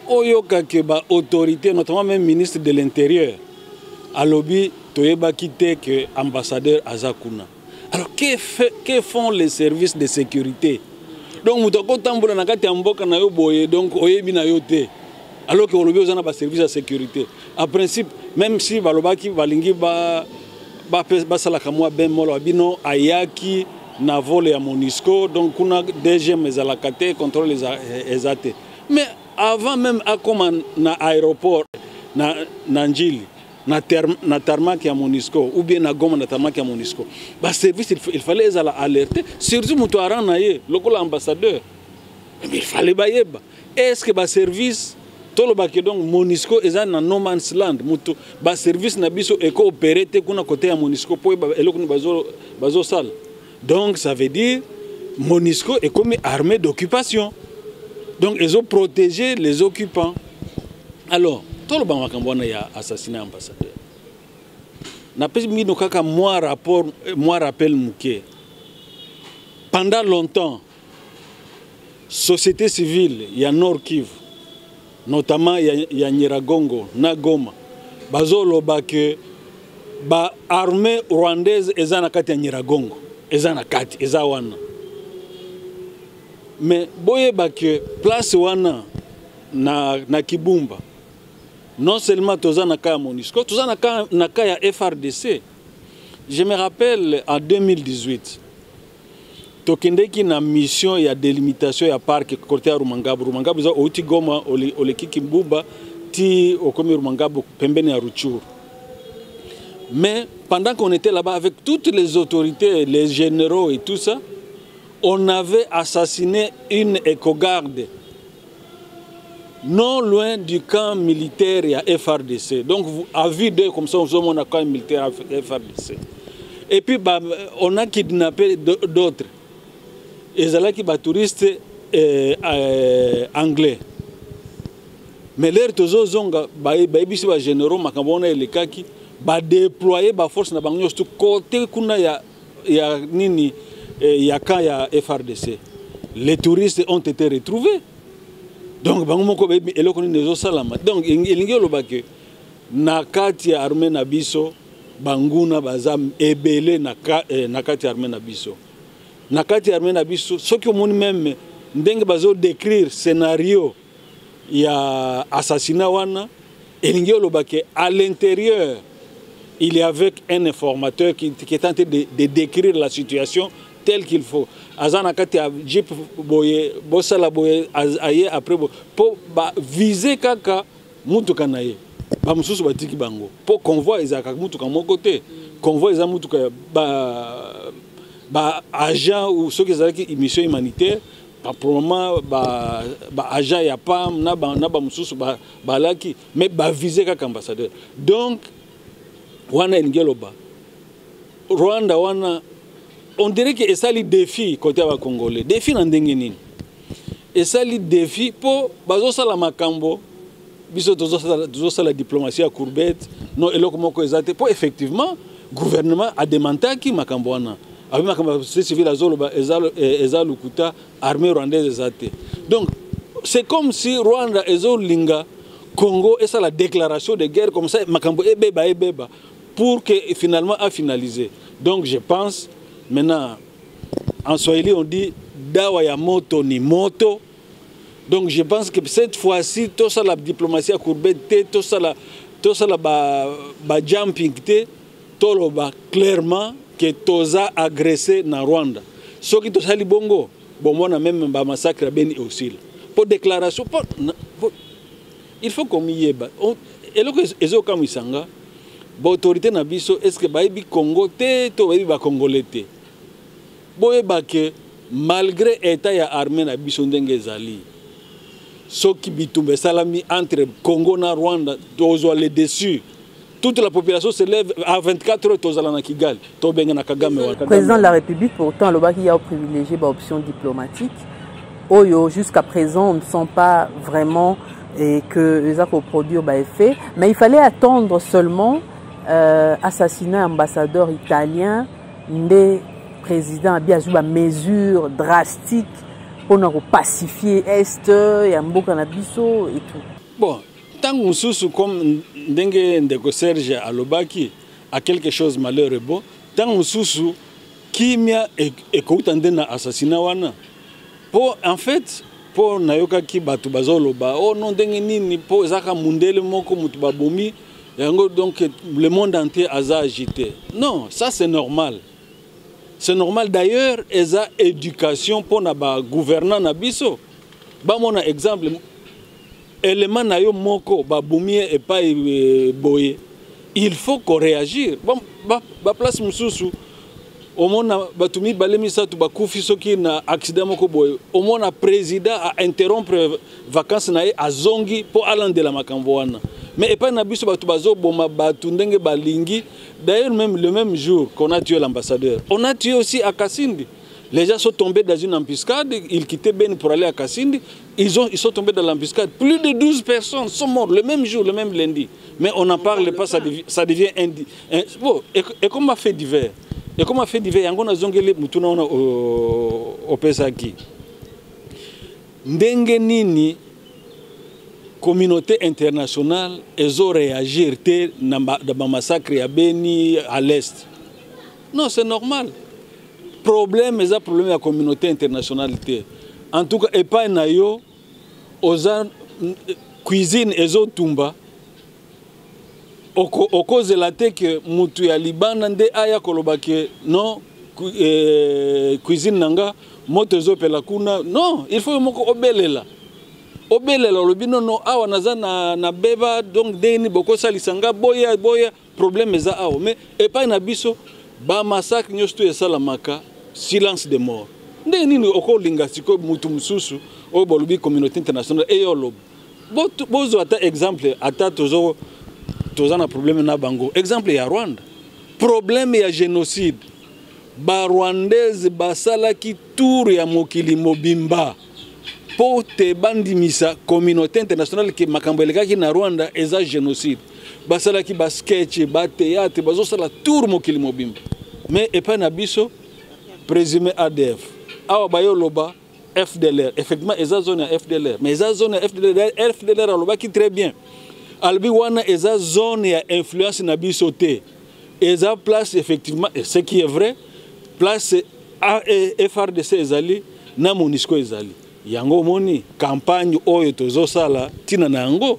oyoka ke ba autorité notamment même ministre de l'intérieur alobi toyeba kite que ambassadeur azakuna. Alors que font les services de sécurité? Donc mutako tambola na kati ya mboka na yo boye donc oyebi na yo te alors que olobi ozana ba service de sécurité en principe même si balobaki balingi ba salaka mwa ben molo bino ayaki na vol ya Monisco donc kuna DGM ezalaka te contrôle les até mais avant même akoma na aéroport na Njili na tarmac ya Monisco ou bien na Goma na tarmac ya Monisco ba service il fallait les alerter surtout muto arana ye lokola ambassadeur mais il fallait ba yeba est-ce que ba service tolo ba que donc Monisco eza na no man's land muto ba service na biso e coopérer te kuna côté ya Monisco po ba eloko ni bazo sala donc ça veut dire Monisco est comme armée d'occupation donc ils ont protégé les occupants. Alors tout le monde a assassiné l'ambassadeur. Moi rappelle Mouké. Pendant longtemps, société civile, il y a Nord Kivu, notamment il y a Nyiragongo, Nagoma, Bazolo Bake, armée rwandaise est en Kati Nyiragongo, est en Kati, est wana. Mais boye Bake, place wana na Kibumba. Non seulement Toza Naka Monisco, Toza Naka ya FRDC. Je me rappelle en 2018, Tokendeki na mission ya délimitation ya parc côté ya Rumangabo. Rumangabo za outi Goma oleki Kimbuba ti okomi Rumangabo pembeni ya Ruchuru. Mais pendant qu'on était là-bas avec toutes les autorités, les généraux et tout ça, on avait assassiné une éco-garde non loin du camp militaire et à FRDC. Donc, à vue d'eux, comme ça, on a un camp militaire à FRDC. Et puis, on a kidnappé d'autres. Et c'est là qui sont touristes anglais. Mais l'air de Zozonga, les généraux, les cas qui déployer la force na bango tout côté kuna ya nini ya camp ya FRDC. Les touristes ont été retrouvés. Donc bangomoko bebi eloko ni nezo salama donc elingi olobake na kati ya armée na biso banguna bazam ebele na kati ya armée na biso soki omoni même ndenge bazo décrire scénario ya assassinat wana elingi olobake à l'intérieur il y avait un informateur qui est en train de décrire la situation telle qu'il faut. azana kati ya jeep boye bosala boye aye après po ba viser kaka mutuka na ye ba mususu batiki bango po convoi ezaka mutuka moko te convoi eza mutuka ba agent ou ceux qui ezalaki mission humanitaire pour le moment ba agent ya PAM na ba mususu ba laki mais ba viser kaka ambassadeur donc wana ngeloba Rwanda wana on dirait que ça les défis côté à Congolais défi na ndenge nini et ça les défis pour bazo sala makambo biso tozo sala diplomatie à courbette non eloko moko ezate pour effectivement gouvernement a demandé qui makambo wana avec makambo civil azoloba ezalo lukuta armée rwandaise ezate donc c'est comme si Rwanda ezolinga Congo et ça la déclaration de guerre comme ça makambo ebeba pour que finalement a finalisé donc je pense maintenant, en Swahili, on dit dawa ya moto ni moto. Donc je pense que cette fois-ci, tout ça la diplomatie à courbette, tout ça la ba jumping tout le clairement que toza agressé na Rwanda. Ce qui toza li bongo, bon moi même ba massacre beni aussi. Pour déclaration, il faut qu'on y ait. Et là que ezo kamisanga. L'autorité na biso est-ce que baïbi Congo te to baïbi ba Congolais te boye que malgré état ya armée na biso ndenge zali soki bitumbe salami entre Congo na Rwanda tozo le dessus toute la population se lève à 24 heures tozala na Kigali to benga na Kagame wa président de la République pourtant le baki a privilégié ba option diplomatique oyo jusqu'à présent on ne sent pas vraiment et que les accords produire ba effet mais il fallait attendre seulement assassiner un ambassadeur italien, le président a bien joué mesures drastiques pour nous pacifier Est et Mboka na biso et tout. Bon, tant que comme Ndenge Ndeko Serge Alobaki a quelque chose malheureux, bon, tant que Kimia ekouta na assassinat wana. Pour en fait, pour nayoka ki batu bazoloba, oh non ndenge nini pour zaka mundele moko mutu babomi. Donc le monde entier a agité. Non, ça c'est normal. C'est normal d'ailleurs, ils ont éducation pour na gouvernant na biso. Ba mon exemple, élément na yo moko ba boumie et pas boye. Il faut qu'on réagisse. Ba place mususu. Au moins batumi balemi sa tu ba kufi soki na accident moko boye. Au moins président a interrompre vacances na a zongi pour aller de la makambo wana. Mais et pas nabiso batu bazo boma batu ndenge balingi. D'ailleurs même le même jour qu'on a tué l'ambassadeur, on a tué aussi à Kasindi. Les gens sont tombés dans une embuscade, ils quittaient Ben pour aller à Kasindi, ils sont tombés dans l'embuscade. Plus de 12 personnes sont mortes le même jour, le même lundi. Mais on n'en parle pas, ça devient bon, et comme a fait divers. Et comme a fait divers, on a zongeli mutuna au Pesaki. Ndenge nini communauté internationale ont réagi dans le massacre à Beni à l'Est. Non, c'est normal. Problème, c'est problème de la communauté internationale. En tout cas, et pas nayo, aux cuisine et aux tumba. Au cause de la tête que mutu ya Liban nde aya kolobake non cuisine nanga moto zo pela kuna non, il faut moko obelela. Obelela lobino no awa naza na beba donc deni boko salisanga boya problème eza awa mais et pas na biso ba massacre nyosto esalamaka silence de mort ndeni ni okolinga siko mutu mususu o bolubi communauté internationale et yolob bozo ata exemple ata tozo na problème na bango exemple ya Rwanda problème ya génocide ba rwandaise basalaki tour ya mokili mobimba pour te bandimisa communauté internationale qui makambo elekaki na Rwanda eza génocide basalaki ba sketch ba théâtre bazosala tour mokili mobimba mais epa na biso présumé ADF awa bayoloba FDLR effectivement eza zone ya FDLR mais eza zone ya FDLR aloba qui très bien albi wana eza zone ya influence na biso te eza place effectivement et ce qui est vrai place FRDC ezali na MONUSCO ezali yango moni campagne oyo tozosala tina na yango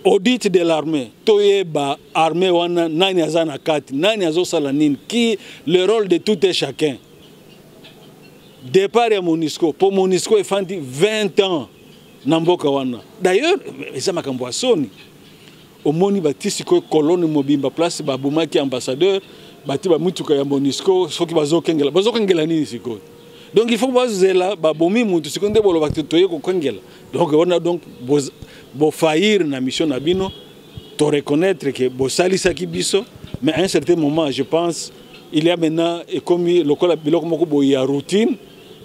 audit de l'armée toyeba armée wana nani azana kati nani azosala nini qui le rôle de tout et chacun départ ya MONUSCO pour MONUSCO efandi 20 ans na mboka wana. D'ailleurs eza makambo ya soni omoni batisi ko colonne mobimba place babumaki ambassadeur bati ba mutuka ya MONUSCO soki bazokengela nini siko. Donc il faut bazela babomi mutu siko nde bolo bakitoye ko kengela. Donc on a donc bo faillir na mission na bino to reconnaître que bo salisa ki biso, mais à un certain moment je pense il y a maintenant et comme le col biloko moko bo ya routine.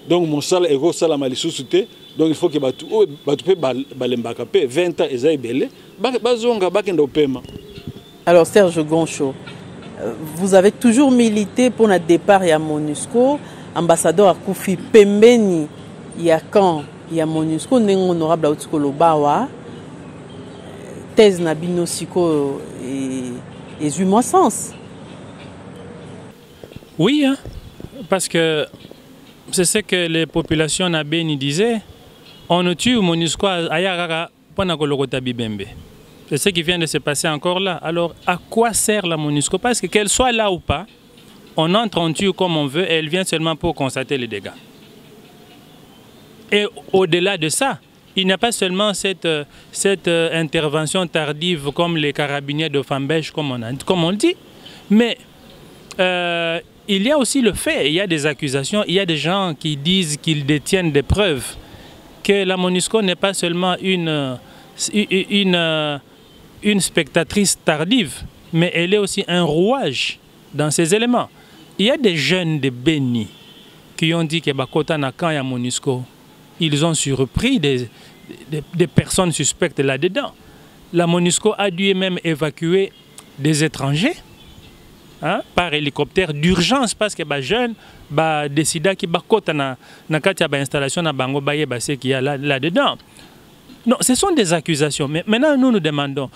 Donc mon sala ego sala malisusuté. Donc il faut que batu pe balembaka pe 20 ans eza ebele bazonga bakenda opema. Alors Serge Goncho, vous avez toujours milité pour le départ à MONUSCO, ambassadeur Akoufi pembeni ya quand ya MONUSCO ndenge honorable Autiko Lobawa thèse na bino siko et moi sens. Oui, hein, parce que c'est ce que les populations na Beni disaient. On ne tue MONUSCO ayagara pendant que le Bibembe. C'est ce qui vient de se passer encore là. Alors, à quoi sert la MONUSCO? Parce que qu'elle soit là ou pas, on entre, on tue comme on veut et elle vient seulement pour constater les dégâts. Et au-delà de ça, il n'y a pas seulement cette intervention tardive comme les carabiniers de Fambèche, comme on dit, mais il y a aussi le fait, il y a des accusations, il y a des gens qui disent qu'ils détiennent des preuves que la MONUSCO n'est pas seulement une spectatrice tardive, mais elle est aussi un rouage dans ces éléments. Il y a des jeunes de Beni qui ont dit que Bakota Nakan et MONUSCO, ils ont surpris des personnes suspectes là-dedans. La MONUSCO a dû même évacuer des étrangers par hélicoptère d'urgence parce que les jeunes ont décidé qu'ils ont une installation dans bango qu'il y a là-dedans. Non, ce sont des accusations. Mais maintenant, nous nous demandons,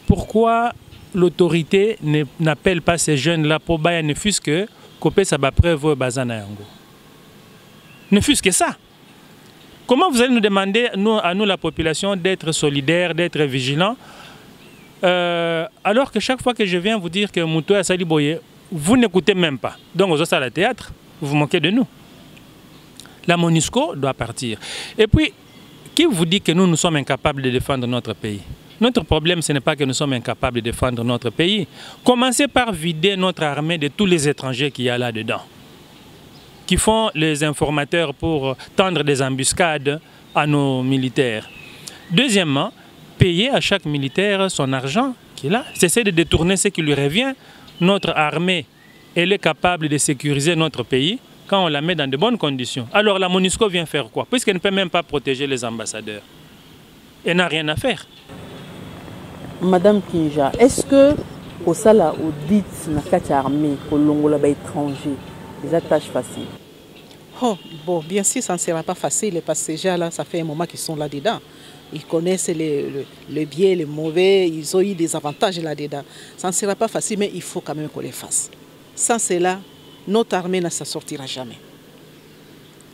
pourquoi l'autorité n'appelle pas ces jeunes-là pour bailler ne fût-ce que couper sa preuve bazana yango. Ne fût-ce que ça. Comment vous allez nous demander, à nous la population, d'être solidaires, d'être vigilants, alors que chaque fois que je viens vous dire que Moutou a Sali Boye, vous n'écoutez même pas. Donc, aux salles de théâtre, vous vous moquez de nous. La MONUSCO doit partir. Et puis, qui vous dit que nous sommes incapables de défendre notre pays? Notre problème, ce n'est pas que nous sommes incapables de défendre notre pays. Commencez par vider notre armée de tous les étrangers qu'il y a là-dedans, qui font les informateurs pour tendre des embuscades à nos militaires. Deuxièmement, payer à chaque militaire son argent qu'il a. Cessez de détourner ce qui lui revient. Notre armée, elle est capable de sécuriser notre pays quand on la met dans de bonnes conditions. Alors la MONUSCO vient faire quoi? Puisqu'elle ne peut même pas protéger les ambassadeurs. Elle n'a rien à faire. Madame Kinja, est-ce que au sala audit na kati armée au longola ba étranger, des tâches faciles? Oh, bon, bien sûr, ça ne sera pas facile parce que ces gens-là, ça fait un moment qu'ils sont là-dedans. Ils connaissent les biais, les mauvais, ils ont eu des avantages là-dedans. Ça ne sera pas facile, mais il faut quand même qu'on les fasse. Sans cela, notre armée ne s'en sortira jamais.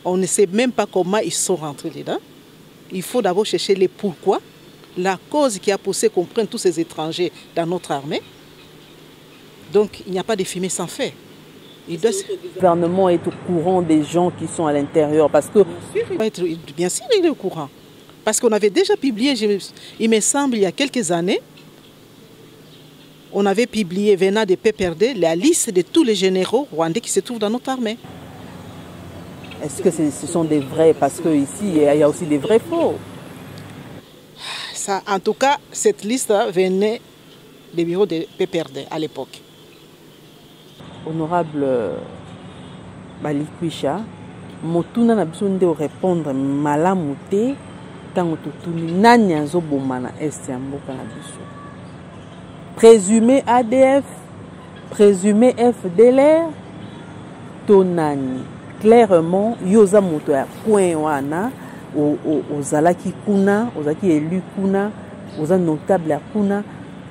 On ne sait même pas comment ils sont rentrés dedans. Il faut d'abord chercher les pourquoi, la cause qui a poussé qu'on prenne tous ces étrangers dans notre armée. Donc, il n'y a pas de fumée sans feu. Le gouvernement est au courant des gens qui sont à l'intérieur parce que... Bien sûr, il est au courant. Parce qu'on avait déjà publié, il me semble, il y a quelques années, on avait publié, venant de PPRD, la liste de tous les généraux rwandais qui se trouvent dans notre armée. Est-ce que ce sont des vrais? Parce qu'ici, il y a aussi des vrais faux. Ça, en tout cas, cette liste venait des bureaux de PPRD à l'époque. Honorable Balikwisha, Motuna n'a besoin de répondre malamouté tant que tout nani azo bomana est mboka na biso. Présumé ADF, présumé FDLR, tonani clairement yoza moto ya coin wana ozalaki kuna, ozaki élu kuna, oza notable ya kuna,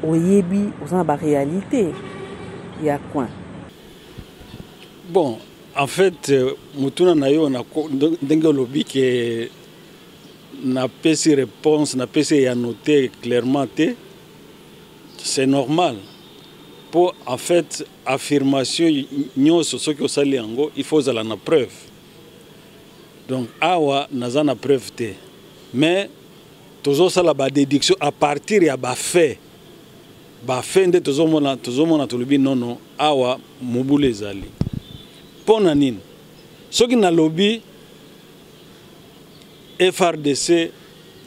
oyebi oza ba réalité ya coin. Bon, en fait, Mutuna Nayo n'a pas lobby qui n'a pas de réponse, n'a pas de noter clairement. C'est normal. pour en fait affirmation nyonso soki osali yango il faut ozala na preuve. Donc awa naza na preuve te, mais tozosala ba déduction à partir ya ba fait nde tozomona tolobi nono awa mobulu ezali mpona nini soki nalobi FRDC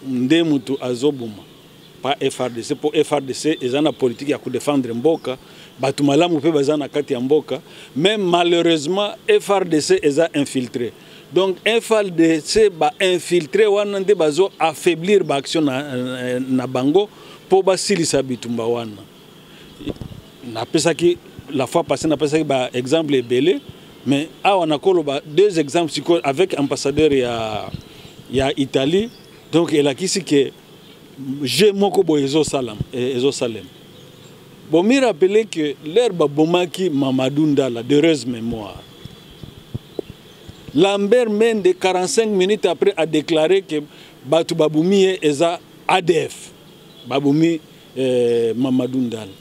nde mutu azobuma pas FRDC pour FRDC eza na politique ya kodefendre mboka batu malamu mpe baza na kati ya mboka, mais malheureusement FRDC eza infiltré. Donc FRDC ba infiltré wana nde bazo affaiblir ba action na bango pour basilisa bitumba wana. Napesaki la fois passée napesaki ba exemple ebele, mais awa nakolo ba deux exemples avec ambassadeur ya Italie. Donc il a kisi que j'ai moko bo ezo salem. Bon, me rappeler que l'herbe bomaki Mamadou Ndala, d'heureuse mémoire. Lambert Mende, 45 minutes après, a déclaré que Batu Baboumi est ADF. Baboumi Mamadou Ndala.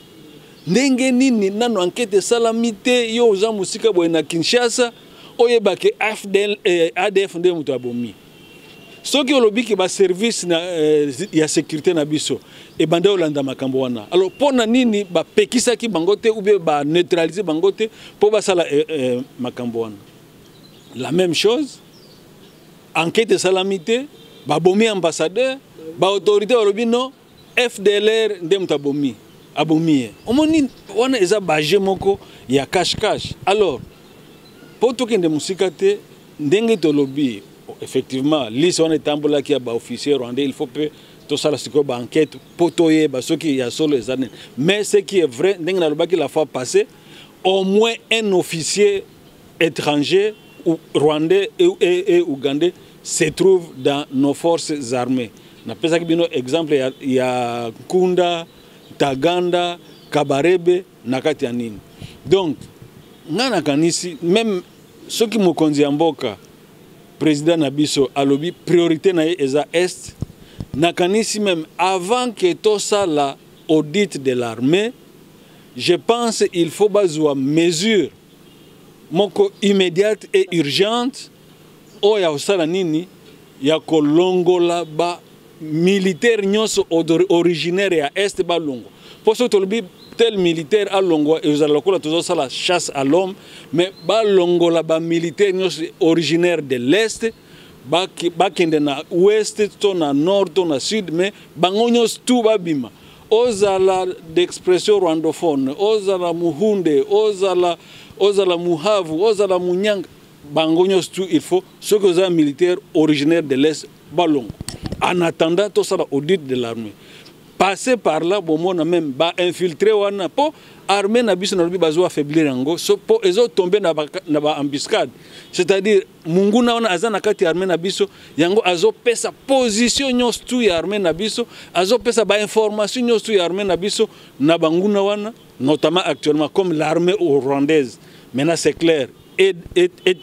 Ndenge nini nano enquête salamité yo za musika boye na Kinshasa oyebake ADF nde mutu abomi. Soki olobi ki ba service na ya sécurité na biso e banda olanda makambo wana. Alors pona nini ba pekisa ki bangote ou bien ba neutraliser bangote pour ba sala makambo wana. La même chose, enquête de salamité, ba bomi ambassadeur, ba autorité olobi non FDLR nde mutu abomi. Abomi. Omoni wana eza baje moko ya cache. Alors pour to kende musika te ndenge to lobi effectivement liste on est tambola qui a ba officier rwandais, il faut que tout ça la siko ba enquête potoyer ba ceux qui ya solo les années, mais ce qui est vrai ndenge na lobaki la fois passée au moins un officier étranger ou rwandais et ougandais se trouve dans nos forces armées. Na pesa bino exemple ya Kunda, Taganda, Kabarebe na kati ya nini. Donc ngana kanisi même ceux qui mo konzi mboka président Nabiso alobi priorité na eza est nakanisi même avant que tout ça la audit de l'armée, je pense il faut bazwa mesure moko immédiate et urgente oya osala nini ya kolongola ba militaire nyonso originaire ya est ba longo poso tolobi tel militaire à longo et vous allez toujours la chasse à l'homme, mais ba longo la ba militaire originaire de l'est, ba kende na ouest, to na nord, to na sud, mais bangonyos tout ba bima. Ozala d'expression rwandophone, ozala muhunde, ozala muhavu, ozala munyang, bangonyos tout il faut ce que les militaires originaires de l'est ba longo. En attendant tout ça l'audit de l'armée. Passer par là, bon, on a même infiltré wana po armée na biso na lobi bazo affaiblir yango so po ezo tomber na ba embuscade, c'est-à-dire munguna wana azana kati armée na biso yango azo pesa position nyos tu ya armée na biso azo pesa ba information nyos tu ya armée na biso na banguna wana notamment actuellement comme l'armée rwandaise maintenant c'est clair et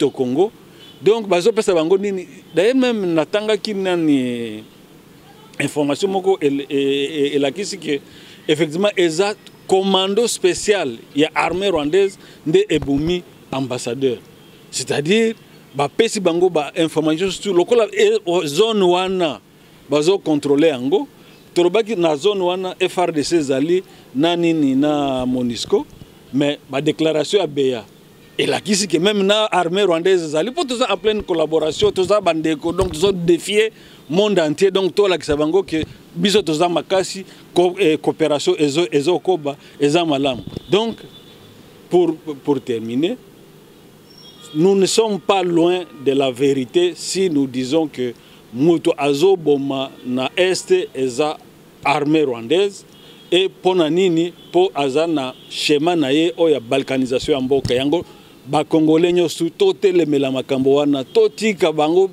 au Congo, donc bazo pesa bango nini d'ailleurs même natanga kinani information moko et la kisi que effectivement eza commando spécial ya armée rwandaise nde ebomi ambassadeur, c'est-à-dire ba pesi bango ba information sur lokola zone wana bazo contrôler yango torobaki na zone wana FRDC zali na nini na MONUSCO, mais ba déclaration ya BEA et la kisi que même na armée rwandaise zali pour tout ça en pleine collaboration tout ça bandeko, donc tout ça défier monde entier, donc tout la kisabango que biso toza makasi coopération ezo koba eza malam. Donc pour terminer, nous ne sommes pas loin de la vérité si nous disons que mutu azoboma na est eza armée rwandaise et pona nini po azana schéma na ye oya balkanisation ya mboka yango ba congolais nyosu totelemela makambo wana totika bango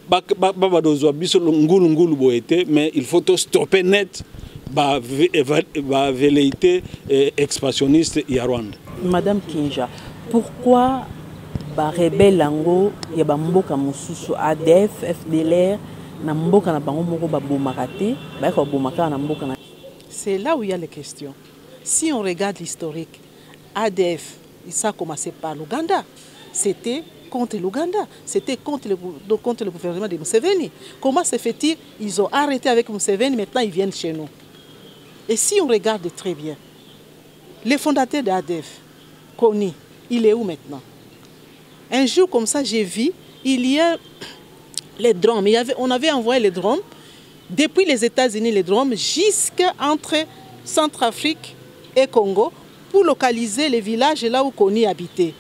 babadozwa biso ngulu boete, mais il faut tout stopper net ba velléité expansionniste ya Rwanda. Madame Kinja, pourquoi ba rebelle lango ya ba mboka mususu ADF FDLR na mboka na bango moko ba bomakate ba ko bomaka na mboka na. C'est là où il y a les questions. Si on regarde l'historique, ADF, ça a commencé par l'Ouganda. C'était contre l'Ouganda, c'était contre le gouvernement de Museveni. Comment se fait-il? Ils ont arrêté avec Museveni, maintenant ils viennent chez nous. Et si on regarde très bien, le fondateur d'ADF, Kony, il est où maintenant? Un jour comme ça, j'ai vu, il y a les drones. On avait envoyé les drones, depuis les États-Unis, les drones, jusqu'entre Centrafrique et Congo, pour localiser les villages là où Kony habitait.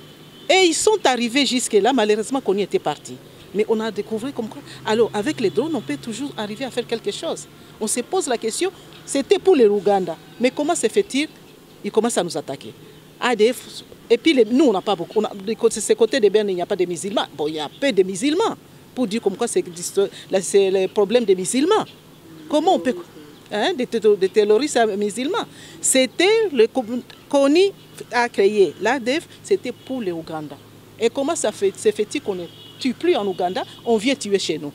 Et ils sont arrivés jusque-là, malheureusement Kony était parti. Mais on a découvert comme quoi, alors avec les drones, on peut toujours arriver à faire quelque chose. On se pose la question, c'était pour les Ouganda. Mais comment se fait-il? Ils commencent à nous attaquer. ADF, et puis nous, on n'a pas beaucoup. De ce côté de Berne, il n'y a pas de musulmans. Bon, il y a peu de musulmans. Pour dire comme quoi c'est le problème des musulmans. Comment on peut... des terroristes musulmans. C'était le Kony a créé l'ADF, c'était pour les Ouganda. Et comment ça se fait-il qu'on ne tue plus en Ouganda, on vient tuer chez nous?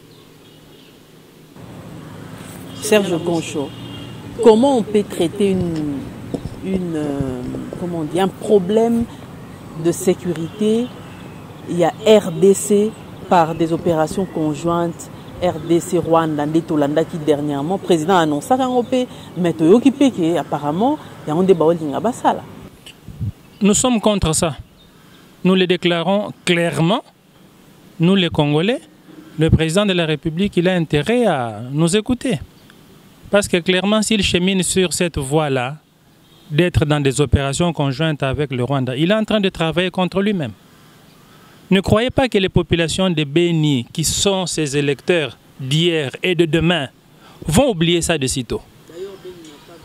Serge Goncho, comment on peut traiter comment on dit, un problème de sécurité? Il y a RDC par des opérations conjointes. RDC Rwanda, Ndetolanda qui dernièrement, le président a annoncé que apparemment, il y a un débat à Bassala. Nous sommes contre ça. Nous le déclarons clairement. Nous les Congolais, le président de la République, il a intérêt à nous écouter. Parce que clairement, s'il chemine sur cette voie-là, d'être dans des opérations conjointes avec le Rwanda, il est en train de travailler contre lui-même. Ne croyez pas que les populations de Béni, qui sont ses électeurs d'hier et de demain, vont oublier ça de sitôt. D'ailleurs, Béni n'a pas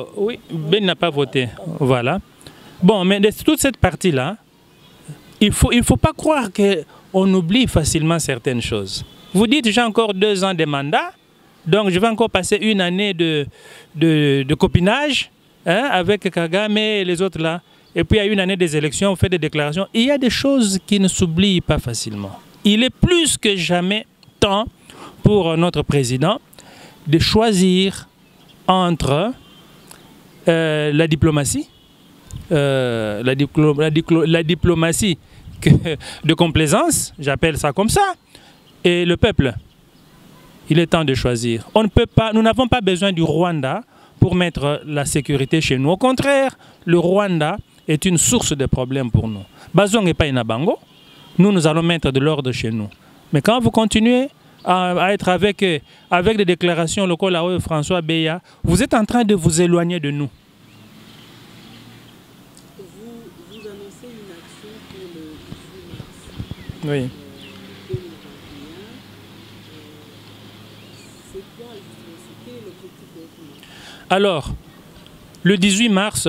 voté. Oui, Béni n'a pas voté. Voilà. Bon, mais de toute cette partie-là, il faut pas croire qu'on oublie facilement certaines choses. Vous dites, j'ai encore 2 ans de mandat, donc je vais encore passer une année de copinage avec Kagame et les autres là. Et puis il y a une année des élections, on fait des déclarations. Il y a des choses qui ne s'oublient pas facilement. Il est plus que jamais temps pour notre président de choisir entre la diplomatie, la diplomatie de complaisance, j'appelle ça comme ça, et le peuple. Il est temps de choisir. On ne peut pas, nous n'avons pas besoin du Rwanda pour mettre la sécurité chez nous. Au contraire, le Rwanda est une source de problèmes pour nous. Bazong et Païnabango, nous allons mettre de l'ordre chez nous. Mais quand vous continuez à être avec des déclarations locales à François Beya, vous êtes en train de vous éloigner de nous. Vous annoncez une action pour le 18 mars. Oui. 2021. C'est quoi l'objectif de votre marche? Alors, le 18 mars,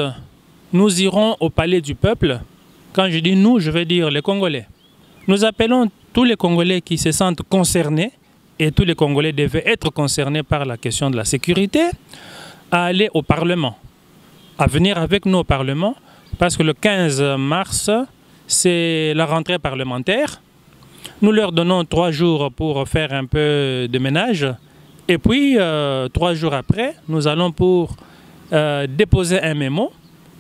nous irons au Palais du Peuple. Quand je dis nous, je veux dire les Congolais. Nous appelons tous les Congolais qui se sentent concernés, et tous les Congolais devaient être concernés par la question de la sécurité, à aller au Parlement, à venir avec nous au Parlement, parce que le 15 mars, c'est la rentrée parlementaire. Nous leur donnons 3 jours pour faire un peu de ménage, et puis 3 jours après, nous allons pour déposer un mémo,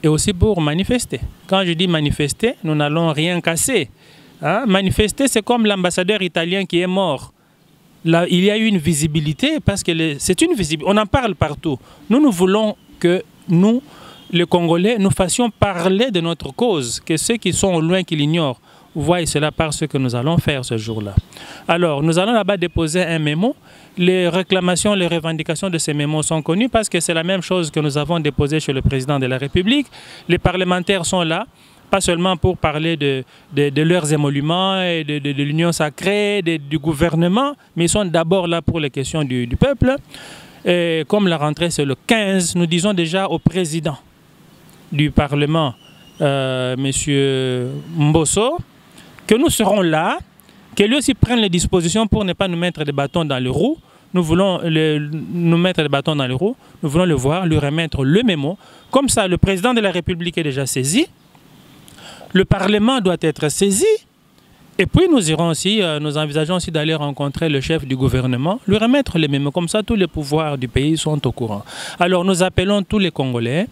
et aussi pour manifester. Quand je dis manifester, nous n'allons rien casser. Hein? Manifester, c'est comme l'ambassadeur italien qui est mort. Là, il y a eu une visibilité parce que c'est une visibilité. On en parle partout. Nous voulons que nous, les Congolais, nous fassions parler de notre cause, que ceux qui sont au loin, qui l'ignorent, voient cela par ce que nous allons faire ce jour-là. Alors, nous allons là-bas déposer un mémo. Les réclamations, les revendications de ces mémos sont connues parce que c'est la même chose que nous avons déposé chez le président de la République. Les parlementaires sont là, pas seulement pour parler de leurs émoluments et de l'union sacrée, du gouvernement, mais ils sont d'abord là pour les questions du peuple. Et comme la rentrée c'est le 15, nous disons déjà au président du Parlement, M. Mbosso, que nous serons là, que lui aussi prenne les dispositions pour ne pas nous mettre des bâtons dans les roues. Nous voulons nous mettre des bâtons dans les roues, nous voulons le voir, lui remettre le mémo. Comme ça, le président de la République est déjà saisi, le Parlement doit être saisi, et puis nous irons aussi, nous envisageons aussi d'aller rencontrer le chef du gouvernement, lui remettre les mémos. Comme ça, tous les pouvoirs du pays sont au courant. Alors nous appelons tous les Congolais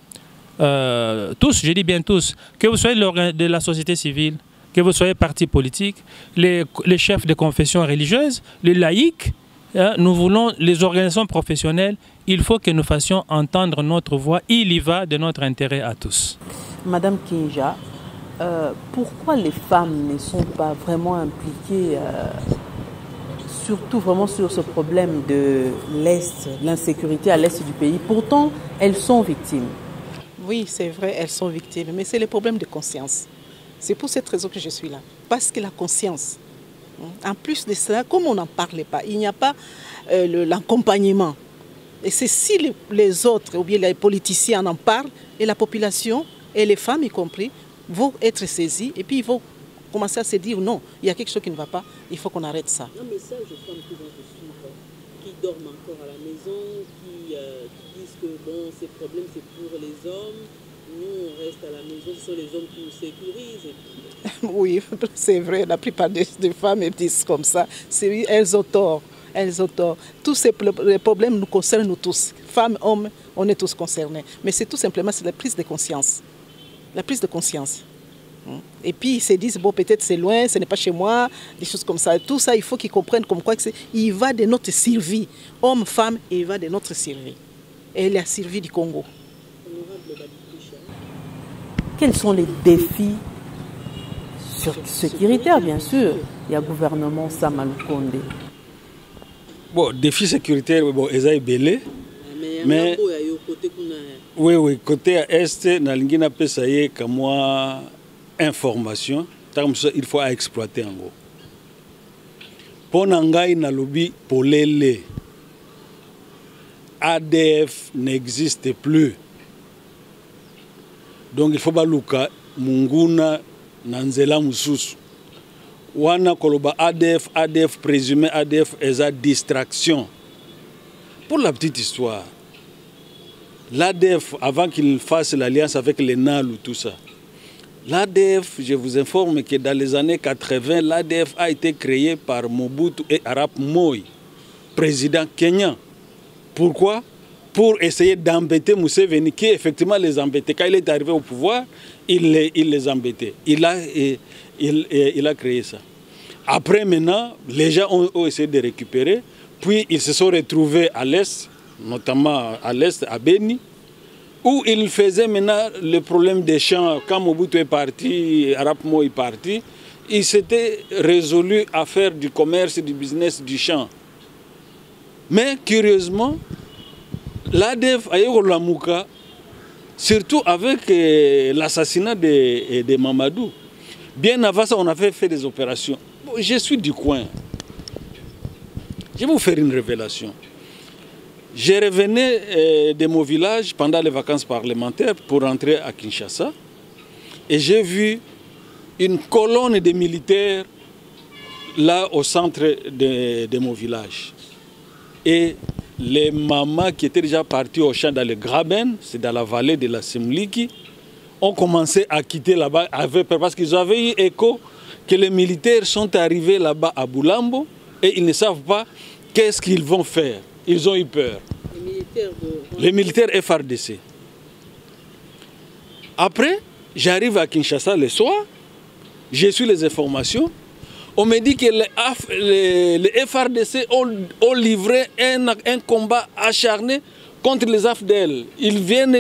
tous, je dis bien tous, que vous soyez de la société civile, que vous soyez parti politique, les chefs de confession religieuse, les laïcs, nous voulons les organisations professionnelles, il faut que nous fassions entendre notre voix, il y va de notre intérêt à tous. Madame Kinja, pourquoi les femmes ne sont pas vraiment impliquées, surtout vraiment sur ce problème de l'Est, l'insécurité à l'Est du pays? Pourtant, elles sont victimes. Oui, c'est vrai, elles sont victimes, mais c'est le problème de conscience. C'est pour cette raison que je suis là. Parce que la conscience, en plus de cela, comme on n'en parlait pas, il n'y a pas l'accompagnement. Et c'est si les autres, ou bien les politiciens en parlent, et la population, et les femmes y compris, vont être saisies, et puis ils vont commencer à se dire non, il y a quelque chose qui ne va pas, il faut qu'on arrête ça. Un message aux femmes qui vont te suivre, qui dorment encore à la maison, qui disent que bon, ces problèmes c'est pour les hommes, nous on reste à la maison, ce sont les hommes qui nous sécurisent. Oui, c'est vrai, la plupart des femmes disent comme ça, elles ont tort. Elles ont tort. Tous ces problèmes nous concernent nous tous. Femmes, hommes, on est tous concernés. Mais c'est tout simplement la prise de conscience. La prise de conscience. Et puis ils se disent, bon, peut-être c'est loin, ce n'est pas chez moi, des choses comme ça. Tout ça, il faut qu'ils comprennent comme quoi il va de notre survie. Hommes, femmes, il va de notre survie. Et la survie du Congo. Quels sont les défis sécuritaires, bien sûr? Il y a le gouvernement Sama Lukonde. Bon, défi sécuritaire, bon, ils ont belé. Mais oui, côté est, nalingi na pesa ye comme information, il faut exploiter en gros. Pour nangai na lobi polele, ADF n'existe plus. Donc il faut baluka munguna nanzela mususu. Wana koloba ADF présumé ADF eza distraction. Pour la petite histoire, l'ADF, avant qu'il fasse l'alliance avec les NAL ou tout ça, l'ADF, je vous informe que dans les années 80, l'ADF a été créé par Mobutu et Arap Moi, président kenyan. Pourquoi? Pour essayer d'embêter Museveni, qui effectivement les embêtait. Quand il est arrivé au pouvoir, il les embêtait. Il a créé ça. Après, maintenant, les gens ont essayé de récupérer. Puis, ils se sont retrouvés à l'Est, notamment à l'Est, à Beni, où ils faisaient maintenant le problème des champs. Quand Mobutu est parti, Arap Moi est parti, ils s'étaient résolus à faire du commerce, du business, du champ. Mais, curieusement, l'ADF a eu Lamuka, surtout avec l'assassinat de Mamadou. Bien avant ça, on avait fait des opérations. Bon, je suis du coin. Je vais vous faire une révélation. Je revenais de mon village pendant les vacances parlementaires pour rentrer à Kinshasa. Et j'ai vu une colonne de militaires là au centre de mon village. Et les mamans qui étaient déjà parties au champ dans le Graben, c'est dans la vallée de la Semliki, ont commencé à quitter là-bas parce qu'ils avaient eu écho que les militaires sont arrivés là-bas à Boulambo et ils ne savent pas qu'est-ce qu'ils vont faire. Ils ont eu peur. Les militaires FRDC. Après, j'arrive à Kinshasa le soir, j'ai su les informations. On me dit que les FRDC ont livré un combat acharné contre les AFDL. Ils viennent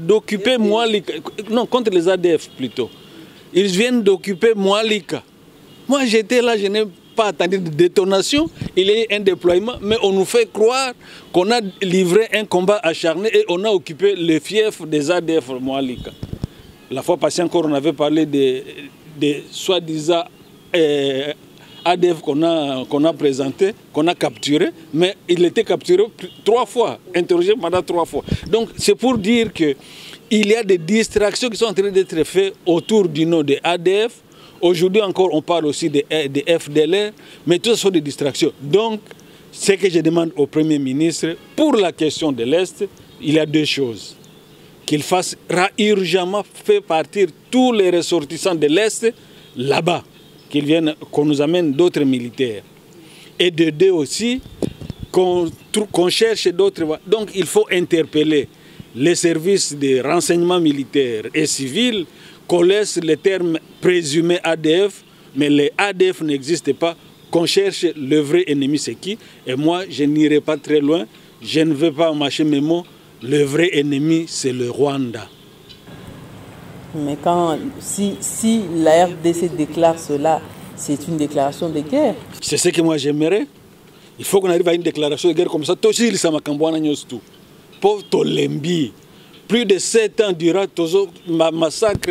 d'occuper Moualika. Non, contre les ADF plutôt. Ils viennent d'occuper Moualika. Moi j'étais là, je n'ai pas attendu de détonation. Il y a eu un déploiement, mais on nous fait croire qu'on a livré un combat acharné et on a occupé le fief des ADF Moualika. La fois passée encore, on avait parlé de soi-disant ADF qu'on a présenté, qu'on a capturé, mais il était capturé 3 fois, interrogé pendant 3 fois. Donc c'est pour dire qu'il y a des distractions qui sont en train d'être faites autour du nom de ADF. Aujourd'hui encore, on parle aussi de FDLR, mais tout ça sont des distractions. Donc, ce que je demande au Premier ministre, pour la question de l'Est, il y a 2 choses. Qu'il fasse urgemment faire partir tous les ressortissants de l'Est là-bas, qu'on nous amène d'autres militaires. Et de 2 aussi, qu'on cherche d'autres. Donc il faut interpeller les services de renseignement militaire et civil connaissent le terme présumé ADF, mais les ADF n'existent pas, qu'on cherche le vrai ennemi c'est qui. Et moi, je n'irai pas très loin, je ne vais pas mâcher mes mots, le vrai ennemi c'est le Rwanda. Mais si la RDC déclare cela, c'est une déclaration de guerre. C'est ce que moi j'aimerais. Il faut qu'on arrive à une déclaration de guerre comme ça. Pauvre Tolembi. Plus de 7 ans durant le massacre,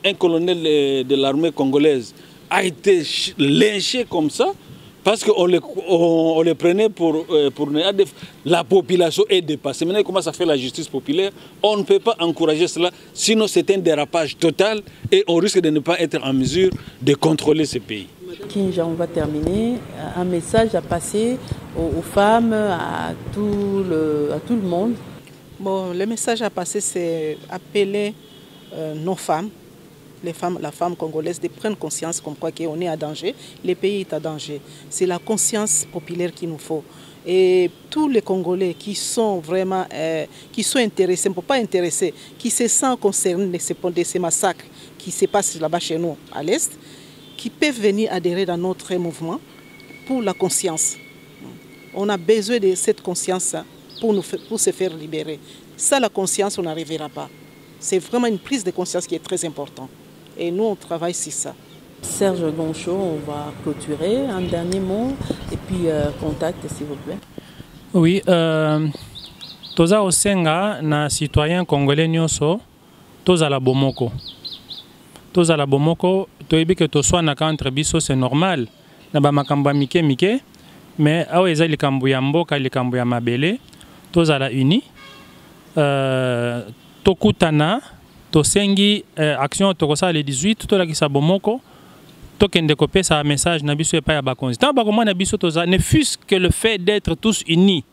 un colonel de l'armée congolaise a été lynché comme ça parce qu'on le prenait pour la population est dépassée. Maintenant, comment ça fait la justice populaire? On ne peut pas encourager cela, sinon c'est un dérapage total et on risque de ne pas être en mesure de contrôler ce pays. Kinja, on va terminer. Un message à passer aux femmes, à tout le monde. Bon, le message à passer, c'est appeler nos femmes, la femme congolaise, de prendre conscience comme quoi qu'on est à danger, le pays est à danger. C'est la conscience populaire qu'il nous faut. Et tous les Congolais qui sont vraiment qui sont intéressés, pas intéressés, qui se sentent concernés de ces massacres qui se passent là-bas chez nous, à l'Est, qui peuvent venir adhérer dans notre mouvement pour la conscience. On a besoin de cette conscience pour se faire libérer. Sans la conscience, on n'arrivera pas. C'est vraiment une prise de conscience qui est très importante. Et nous, on travaille sur ça. Serge Goncho, on va clôturer. Un dernier mot et puis contact, s'il vous plaît. Oui, toza osenga na citoyen congolais nyonso toza la bomoko. Toza la bomoko, toyebi que to soit na entre biso c'est normal. Na ba makamba mike mike, mais awa eza likambo ya mboka likambo ya mabele, toza la uni. Tokutana tosengi action tokosa le 18 to la kisa bomoko. Tokende kopesa message na biso epa ya bakonzi. Tant bakoma na biso toza ne fût-ce que le fait d'être tous unis.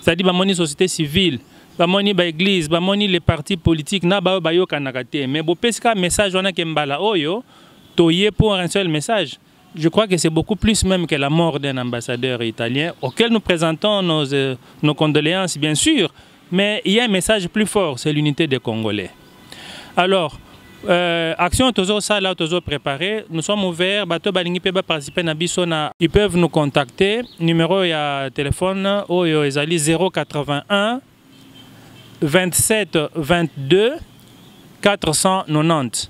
C'est-à-dire bamoni société civile, bamoni ba église, bamoni les partis politiques na ba yoka nakate. Mais bopeska message wana kembala oyo toye pour un seul message. Je crois que c'est beaucoup plus même que la mort d'un ambassadeur italien auquel nous présentons nos condoléances bien sûr, mais il y a un message plus fort, c'est l'unité des Congolais. Alors action toujours ça là toujours préparé, nous sommes ouverts, bato balingi pe ba participer na biso na, ils peuvent nous contacter, numéro ya téléphone oyo ezali 081 27 22 490.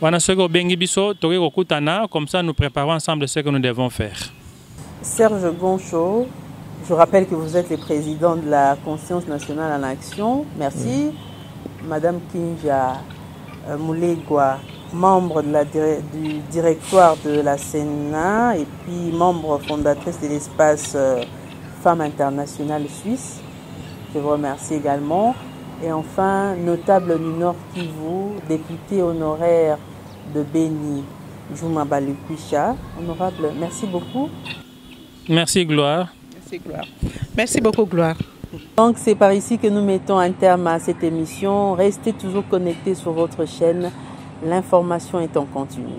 Wana soko bengi biso toke kokutana, comme ça nous préparons ensemble ce que nous devons faire. Serge Goncho, je rappelle que vous êtes le président de la Conscience nationale en action. Merci. Madame Kinja Mulegwa, membre du directoire de la Sénat et puis membre fondatrice de l'espace Femmes internationales suisse. Je vous remercie également. Et enfin, notable du Nord Kivu, député honoraire de Beni, Juma Balukuisha. Honorable, merci beaucoup. Merci Gloire. Merci Gloire. Merci beaucoup Gloire. Donc c'est par ici que nous mettons un terme à cette émission. Restez toujours connectés sur votre chaîne. L'information est en continu.